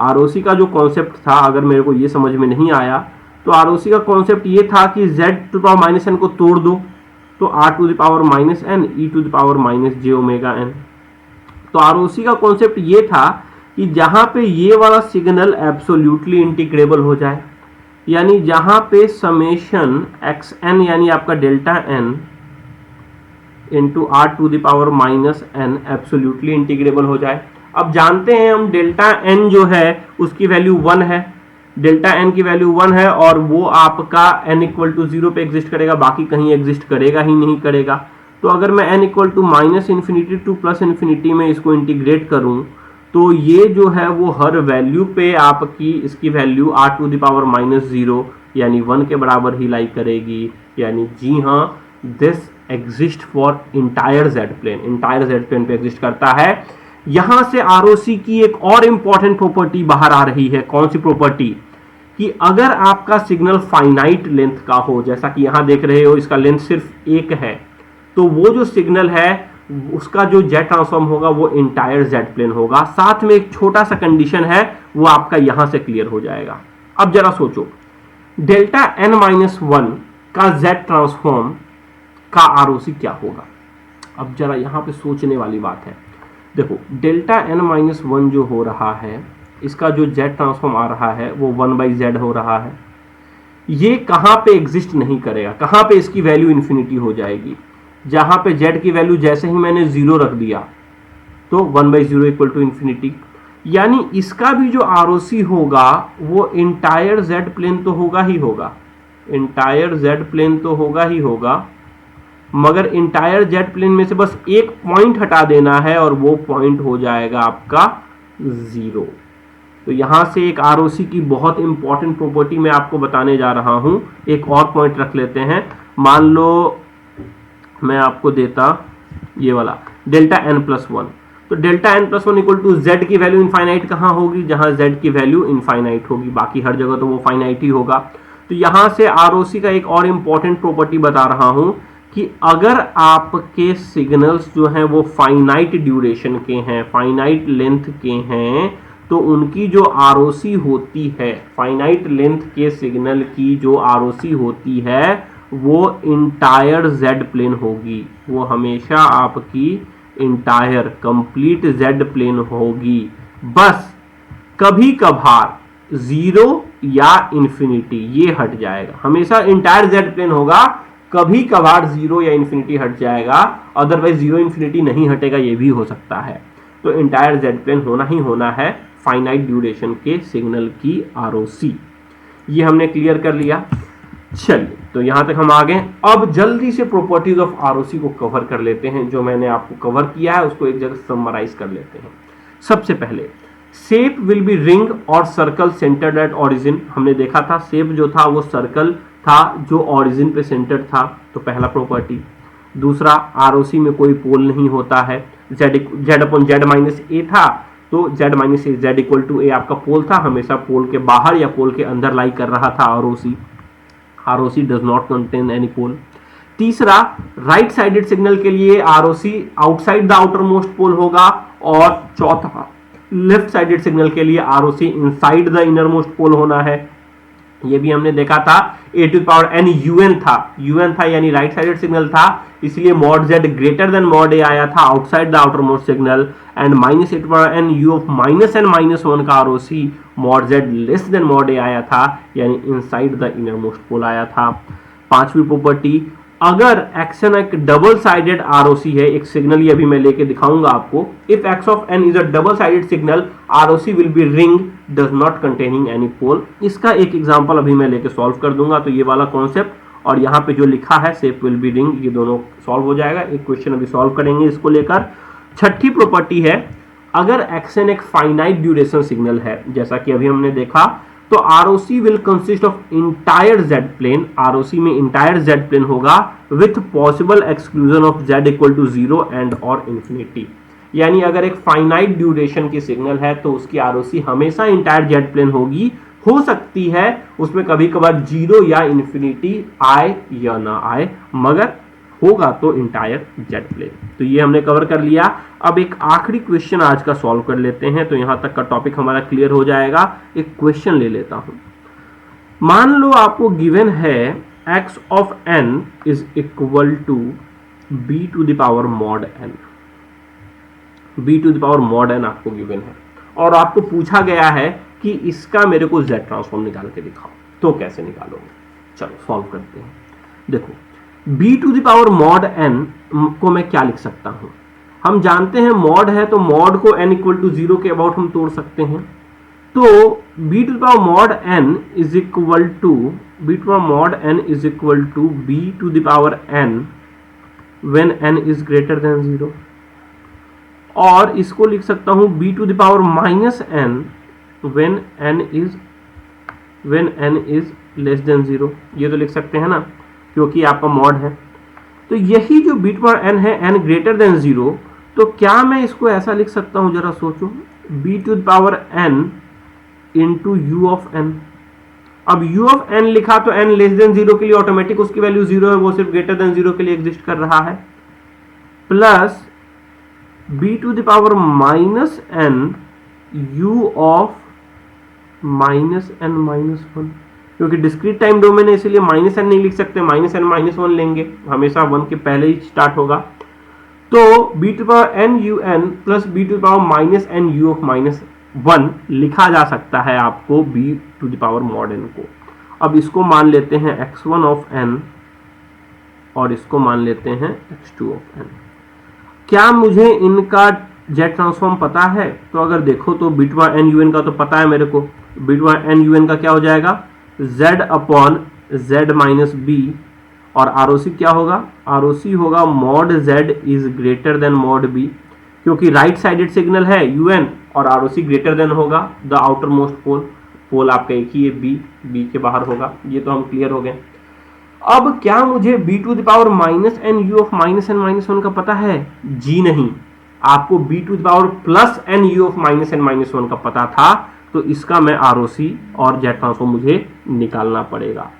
S1: ROC का जो कॉन्सेप्ट था, अगर मेरे को ये समझ में नहीं आया तो ROC का कॉन्सेप्ट ये था कि z to the power minus n को तोड़ दो, तो r to the power minus n e to the power minus j omega n। तो ROC का कॉन्सेप्ट ये था कि जहां पे ये वाला सिग्नल एब्सोल्युटली इंटीग्रेबल हो जाए, यानी जहां पे समेशन xn यानी आपका delta n into r to the power minus n absolutely integrable हो जाए। अब जानते हैं हम डेल्टा n जो है उसकी वैल्यू 1 है, डेल्टा n की वैल्यू 1 है और वो आपका n इक्वल टू 0 पे एग्जिस्ट करेगा, बाकी कहीं एग्जिस्ट करेगा ही नहीं करेगा। तो अगर मैं n equal to minus infinity to plus infinity में इसको इंटीग्रेट करूं तो ये जो है वो हर वैल्यू पे आपकी इसकी value r to the power minus 0 यानी 1 के बराबर ही लाई करेगी, यानी जी हाँ, this exist for entire z plane, entire z plane पे एग्जिस्ट करता है। यहां से आरओसी की एक और इंपॉर्टेंट प्रॉपर्टी बाहर आ रही है। कौन सी प्रॉपर्टी? कि अगर आपका सिग्नल फाइनाइट लेंथ का हो, जैसा कि यहां देख रहे हो इसका लेंथ सिर्फ 1 है, तो वो जो सिग्नल है उसका जो जेड ट्रांसफॉर्म होगा वो इंटायर जेड प्लेन होगा। साथ में एक छोटा सा कंडीशन है, वो आपका यहां से क्लियर हो जाएगा। अब जरा सोचो, डेल्टा n-1 का जेड ट्रांसफॉर्म का आरओसी क्या होगा? अब जरा यहां पे सोचने वाली बात है। देखो, डेल्टा n-1 जो हो रहा है, इसका जो जेड ट्रांसफॉर्म आ रहा है वो 1/z हो रहा है। ये कहां पे एग्जिस्ट नहीं करेगा, कहां पे इसकी वैल्यू इन्फिनिटी हो जाएगी? जहां पे z की वैल्यू जैसे ही मैंने 0 रख दिया तो 1/0 इक्वल टू इन्फिनिटी। यानी इसका भी जो आरओसी होगा वो इंटायर जेड प्लेन तो होगा ही होगा, इंटायर जेड प्लेन तो होगा ही होगा, मगर इंटायर जेड प्लेन में से बस एक पॉइंट हटा देना है और वो पॉइंट हो जाएगा आपका 0। तो यहां से एक आरओसी की बहुत इंपॉर्टेंट प्रॉपर्टी मैं आपको बताने जा रहा हूं। एक और पॉइंट रख लेते हैं। मान लो मैं आपको देता ये वाला डेल्टा n+1, तो delta n+1 equal to z की वैल्यू इनफाइनाइट कहां होगी? जहां जेड की वैल्यू इनफाइनाइट होगी, बाकी हर जगह तो वो फाइनाइट ही होगा। तो यहां से आरओसी का एक और इंपॉर्टेंट प्रॉपर्टी बता रहा हूं कि अगर आपके सिग्नल्स जो हैं वो फाइनाइट ड्यूरेशन के हैं, फाइनाइट लेंथ के हैं, तो उनकी जो आरओसी होती है, फाइनाइट लेंथ के सिग्नल की जो आरओसी होती है वो इंटायर जेड प्लेन होगी, वो हमेशा आपकी इंटायर कंप्लीट जेड प्लेन होगी। बस कभी कभार 0 या इन्फिनिटी ये हट जाएगा, हमेशा इंटायर जेड प्लेन होगा, कभी कभार 0 या इन्फिनिटी हट जाएगा, अदरवाइज 0 इन्फिनिटी नहीं हटेगा, ये भी हो सकता है। तो इंटायर जेड प्लेन होना ही होना है फाइनाइट ड्यूरेशन के सिग्नल की आरओसी। ये हमने क्लियर कर लिया। चलिए, तो यहां तक हम आ गए। अब जल्दी से प्रॉपर्टीज ऑफ आरओसी को कवर कर लेते हैं। जो मैंने आपको कवर किया है उसको एक जगह समराइज कर लेते हैं। सबसे पहले, शेप विल बी रिंग और सर्कल सेंटर्ड एट ओरिजिन। हमने देखा था शेप जो था वो सर्कल था जो ओरिजिन पे सेंटर्ड था, तो पहला प्रॉपर्टी। दूसरा, आरओसी में कोई पोल नहीं होता है, z/z-a था, तो z-a आपका पोल था, हमेशा पोल के बाहर या पोल के अंदर लाई कर रहा था ROC. ROC does not contain any pole। तीसरा, राइट साइडेड सिग्नल के लिए ROC outside the outer most pole होगा, और चौथा, लेफ्ट साइडेड सिग्नल के लिए ROC inside the innermost pole होना है। ये भी हमने देखा था, a⁴n un था यानी राइट साइडेड सिग्नल था, इसलिए mod z greater than mod a आया था outside the outer most signal, and -a⁴n u of -n-1 का ROC mod z less than mod a आया था, यानी इनसाइड द इनर मोस्ट पोल आया था। पांचवी प्रॉपर्टी, अगर एक्शन एक डबल साइडेड आरओसी है, एक सिग्नल ये अभी मैं लेके दिखाऊंगा आपको, if x of n is a double sided signal ROC will be ring does not containing any pole. इसका एक एग्जांपल अभी मैं लेके सॉल्व कर दूंगा, तो ये वाला कॉन्सेप्ट और यहाँ पे जो लिखा है शेप विल बी रिंग, ये दोनों सॉल्व हो जाएगा। एक क्वेश्चन अभी सॉल्व करेंगे इसको लेकर। छठी प्रॉपर्टी है, अगर एक्शन एक फाइनाइट ड्यूरेशन सिग्नल है, जैसा कि अभी हमने देखा, तो ROC will consist of entire z plane, ROC में इंटायर जेड प्लेन होगा with possible exclusion of z equal to 0 and और इन्फिनिटी। यानी अगर एक फाइनाइट ड्यूरेशन की सिग्नल है तो उसकी ROC हमेशा इंटायर जेड प्लेन होगी, हो सकती है उसमें कभी कभार 0 या इन्फिनिटी आए या ना आए, मगर होगा तो इंटायर जेड प्लेन। तो ये हमने कवर कर लिया। अब एक आखिरी क्वेश्चन आज का सॉल्व कर लेते हैं, तो यहां तक का टॉपिक हमारा क्लियर हो जाएगा। एक क्वेश्चन ले लेता हूं। मान लो आपको गिवन है x of n is equal to b to the power mod n, b to the power mod n आपको गिवन है, और आपको पूछा गया है कि इसका मेरे को z ट्रांसफॉर्म निकाल के दिखाओ। तो कैसे निकालोगे? चलो सॉल्व करते हैं। देखो, b to the power mod n को मैं क्या लिख सकता हूं? हम जानते हैं mod है, तो mod को n इक्वल टू 0 के अबाउट हम तोड़ सकते हैं। तो b to the power mod n is equal to b to the power mod n is equal to b to the power n when n is greater than 0, और इसको लिख सकता हूं b to the power -n when n is when n is less than 0, ये तो लिख सकते हैं ना क्योंकि आपका मॉड है। तो यही जो b टू पावर n है n ग्रेटर देन 0, तो क्या मैं इसको ऐसा लिख सकता हूं, जरा सोचो, b to power n into u of n। अब u ऑफ n लिखा तो n लेस देन 0 के लिए ऑटोमेटिक उसकी वैल्यू 0 है, वो सिर्फ ग्रेटर देन 0 के लिए एग्जिस्ट कर रहा है, plus b to the power minus n u of minus n minus 1, क्योंकि डिस्क्रीट टाइम डोमेन है इसलिए माइनस n नहीं लिख सकते, माइनस n माइनस 1 लेंगे, हमेशा 1 के पहले ही स्टार्ट होगा। तो b to power n u n plus b to power minus n u of minus 1 लिखा जा सकता है आपको b to the power mod n को। अब इसको मान लेते हैं x1 ऑफ n और इसको मान लेते हैं x2 ऑफ n। क्या मुझे इनका जेड ट्रांसफॉर्म पता है? तो अगर देखो तो b to power n u n का तो पता है मेरे को, b to power n u n का क्या हो जाएगा, z upon z minus b, और ROC क्या होगा, ROC होगा mod z is greater than mod b, क्योंकि राइट साइडेड सिग्नल है un और ROC ग्रेटर देन होगा the outer most pole, pole आपका एक ही है b के बाहर होगा, ये तो हम क्लियर हो गए। अब क्या मुझे b to the power minus n u of minus n minus 1 का पता है? जी नहीं, आपको b to the power plus n u of minus n minus 1 का पता था, तो इसका मैं ROC और जेड ट्रांसफॉर्म मुझे निकालना पड़ेगा।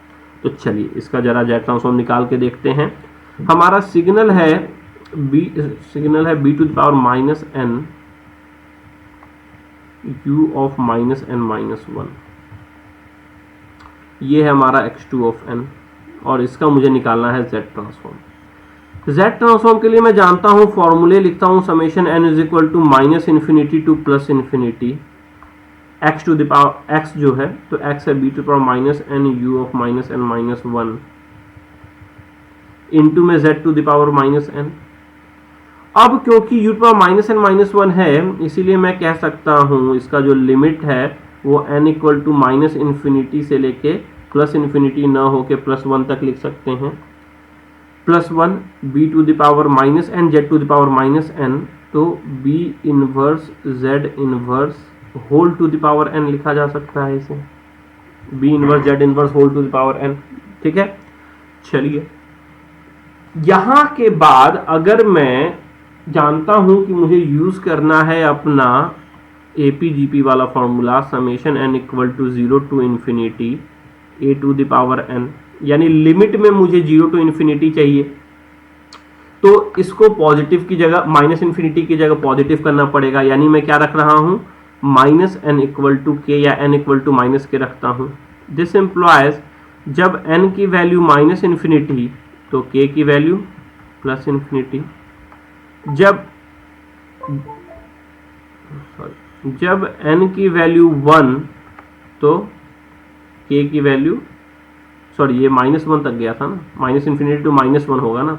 S1: तो चलिए इसका जरा जेड ट्रांसफॉर्म निकाल के देखते हैं। हमारा सिग्नल है b to the power minus n u of minus n minus 1, ये है हमारा x2 ऑफ n, और इसका मुझे निकालना है z ट्रांसफॉर्म। z ट्रांसफॉर्म के लिए मैं जानता हूं, फॉर्मूले लिखता हूं, summation n is equal to minus infinity to plus infinity, x to the power x जो है तो x है b to power minus n u of minus n minus 1 into में z to the power minus n। अब क्योंकि u to power minus n minus 1 है, इसीलिए मैं कह सकता हूं इसका जो लिमिट है वो n equal to minus infinity से लेके प्लस इन्फिनिटी न होके प्लस 1 तक लिख सकते हैं, plus 1 b to the power minus n z to the power minus n, तो b inverse z inverse whole to the power n लिखा जा सकता है इसे, b inverse z inverse whole to the power n। ठीक है, चलिए यहां के बाद अगर मैं जानता हूं कि मुझे यूज करना है अपना APGP वाला formula, summation n equal to 0 to infinity a to the power n, यानी लिमिट में मुझे 0 टू इन्फिनिटी चाहिए, तो इसको पॉजिटिव की जगह माइनस इन्फिनिटी की जगह पॉजिटिव करना पड़ेगा, यानी मैं क्या रख रहा हूं, माइनस n इक्वल टू के या n इक्वल टू माइनस के रखता हूं। दिस एम्प्लॉयज जब n की वैल्यू माइनस इन्फिनिटी तो k की वैल्यू प्लस इन्फिनिटी, जब n की वैल्यू 1 तो k की वैल्यू, सॉरी ये माइनस 1 तक गया था ना, माइनस इन्फिनिटी टू माइनस 1 होगा ना,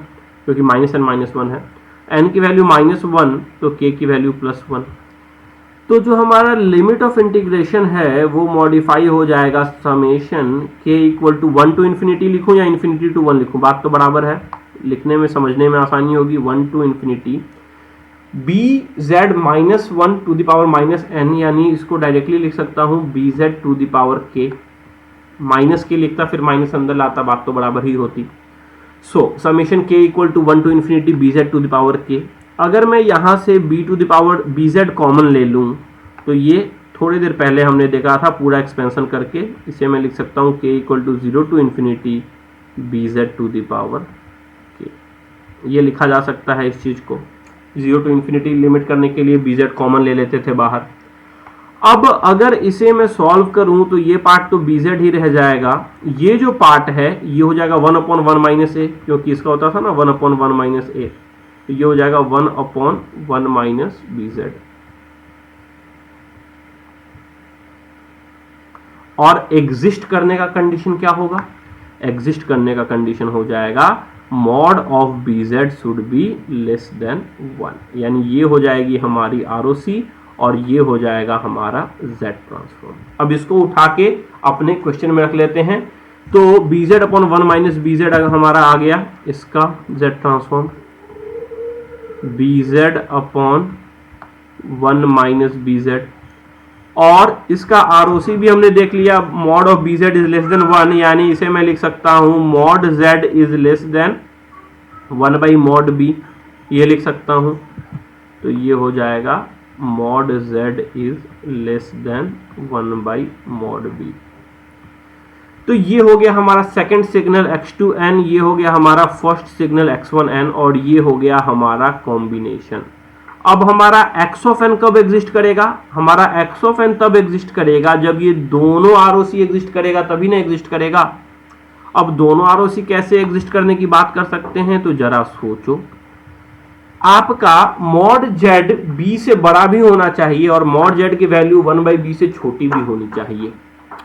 S1: क्योंकि माइनस n माइनस 1 है, n की वैल्यू माइनस 1 तो k की वैल्यू प्लस 1। तो जो हमारा लिमिट ऑफ इंटीग्रेशन है वो मॉडिफाई हो जाएगा, summation k equal to 1 to infinity लिखूं या इन्फिनिटी टू 1 लिखूं, बात तो बराबर है, लिखने में समझने में आसानी होगी, 1 to infinity bz minus 1 to the power minus n, यानी इसको डायरेक्टली लिख सकता हूं bz to the power k, minus के लिखता फिर माइनस अंदर लाता, बात तो बराबर ही होती। So summation k equal to 1 to infinity bz to the power k। अगर मैं यहां से b to the power bz common ले लूं तो ये थोड़ी देर पहले हमने देखा था, पूरा एक्सपेंशन करके इसे मैं लिख सकता हूं k equal to 0 to infinity bz to the power k, ये लिखा जा सकता है इस चीज को, 0 टू इन्फिनिटी लिमिट करने के लिए bz कॉमन ले लेते थे बाहर। अब अगर इसे मैं सॉल्व करूं तो ये पार्ट तो bz ही रह जाएगा, ये जो पार्ट है ये हो जाएगा 1 अपॉन 1 माइनस ए, क्योंकि इसका होता था ना 1 अपॉन 1 माइनस ए, तो ये हो जाएगा 1 अपॉन 1 माइनस bz। और एग्जिस्ट करने का कंडीशन क्या होगा, एग्जिस्ट करने का कंडीशन हो जाएगा mod of bz should be less than 1, यानी ये हो जाएगी हमारी ROC और ये हो जाएगा हमारा z ट्रांसफॉर्म। अब इसको उठा के अपने क्वेश्चन में रख लेते हैं, तो bz अपॉन 1 माइनस bz अगर हमारा आ गया, इसका z transform bz upon 1 minus bz, और इसका आरओसी भी हमने देख लिया, mod of B Z is less than 1, यानी इसे मैं लिख सकता हूं mod Z is less than 1 by mod B, ये लिख सकता हूं। तो ये हो जाएगा mod Z is less than 1 by mod B. तो ये हो गया हमारा सेकंड सिग्नल x2n, ये हो गया हमारा फर्स्ट सिग्नल x1n, और ये हो गया हमारा कॉम्बिनेशन। अब हमारा x ऑफ n कब एग्जिस्ट करेगा? हमारा x ऑफ n तब एग्जिस्ट करेगा जब ये दोनों ROC एग्जिस्ट करेगा, तभी ना एग्जिस्ट करेगा। अब दोनों ROC कैसे एग्जिस्ट करने की बात कर सकते हैं, तो जरा सोचो। आपका मॉड z b से बड़ा भी होना चाहिए और मॉड z की वैल्यू 1 बाई b से छोटी भी होनी चाहिए।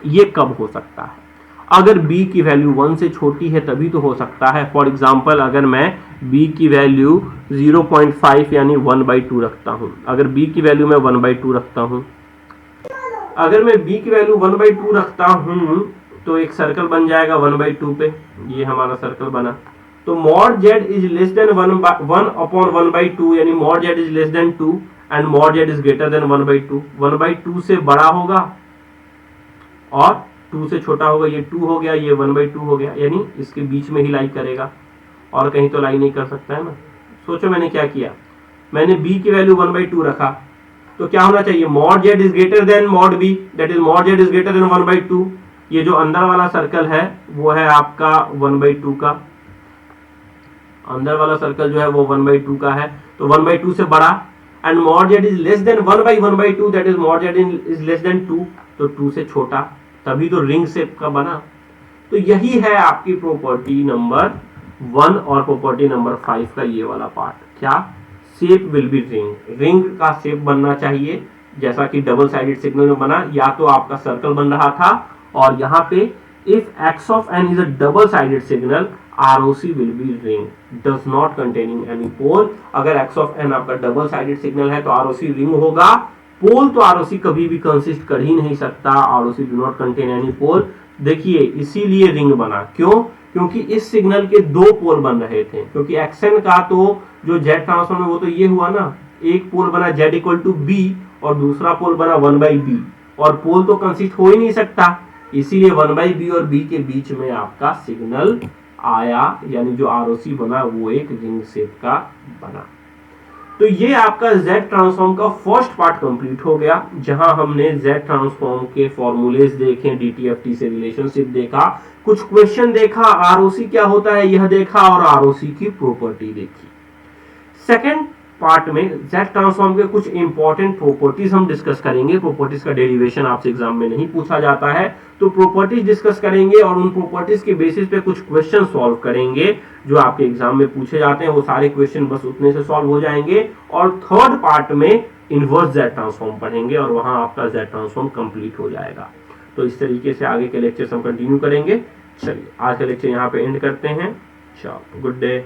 S1: ये कब हो सकता है? अगर b की वैल्यू 1 से छोटी है तभी तो हो सकता है। फॉर एग्जांपल, अगर मैं b की वैल्यू 0.5 यानी 1 बाई 2 रखता हूं, अगर b की वैल्यू मैं 1 बाई 2 रखता हूं, अगर मैं b की वैल्यू 1 बाई 2 रखता हूं तो एक सर्कल बन जाएगा 1 बाई 2 पे, ये हमारा सर्कल बना। तो mod z is less than 1 upon 1 by 2, यानी mod z is less then 2 and mod z is greater than 1 by 2। 1 by 2 से बड़ा होगा और 2 से छोटा होगा, ये 2 हो गया, ये 1 बाई 2 हो गया, यानी इसके बीच में ही लाई करेगा और कहीं तो लाई नहीं कर सकता है ना। सोचो मैंने क्या किया, मैंने b की वैल्यू 1 बाई 2 रखा, तो क्या होना चाहिए? Mod z is greater than mod b, that is mod z is greater than 1 by 2। ये जो अंदर वाला सर्कल है वो है आपका 1 बाई 2 का, अंदर वाला सर्कल जो है वो 1 बाई 2 का है, तो 1 बाई 2 से बड़ा, and mod z is less than 1 by 1 by 2, that is mod z is less then 2, तो 2 से छोटा, तभी तो रिंग शेप का बना। तो यही है आपकी प्रॉपर्टी नंबर 1 और प्रॉपर्टी नंबर 5 का ये वाला पार्ट। क्या? Shape will be ring, ring का शेप बनना चाहिए जैसा कि डबल साइडेड सिग्नल में बना, या तो आपका सर्कल बन रहा था, और यहाँ पे if x of n is a double sided signal, ROC will be ring, does not containing any pole। अगर x of n आपका डबल साइडेड सिग्नल है तो ROC रिंग होगा। पोल तो ROC कभी भी कंसिस्ट कर ही नहीं सकता, ROC do not contain any pole। देखिए इसीलिए रिंग बना, क्यों? क्योंकि इस सिग्नल के दो पोल बन रहे थे, क्योंकि xn का तो जो z ट्रांसफॉर्म है वो तो ये हुआ ना, एक पोल बना z इक्वल टू b और दूसरा पोल बना 1 बाई b, और पोल तो कंसिस्ट हो ही नहीं सकता, इसीलिए 1 बाई बी और बी के बीच में आपका सिग्नल आया, यानी जो ROC बना वो एक रिंग शेप का बना। तो ये आपका Z ट्रांसफॉर्म का फर्स्ट पार्ट कंप्लीट हो गया, जहां हमने Z ट्रांसफॉर्म के फॉर्मूलेज देखे, DTFT से रिलेशनशिप देखा, कुछ क्वेश्चन देखा, ROC क्या होता है यह देखा, और ROC की प्रॉपर्टी देखी। सेकंड पार्ट में Z ट्रांसफॉर्म के कुछ इंपॉर्टेंट प्रॉपर्टीज हम डिस्कस करेंगे। प्रॉपर्टीज का डेरिवेशन आपसे एग्जाम में नहीं पूछा जाता है, तो प्रॉपर्टीज डिस्कस करेंगे और उन प्रॉपर्टीज के बेसिस पे कुछ क्वेश्चन सॉल्व करेंगे जो आपके एग्जाम में पूछे जाते हैं। वो सारे क्वेश्चन बस उतने से सॉल्व हो जाएंगे। और थर्ड पार्ट में इनवर्स Z ट्रांसफॉर्म पढ़ेंगे और वहां आपका Z ट्रांसफॉर्म कंप्लीट हो जाएगा। तो इस तरीके से आगे के लेक्चर्स हम कंटिन्यू करेंगे। चलिए आज का लेक्चर यहाँ पे एंड करते हैं। चलो, गुड डे।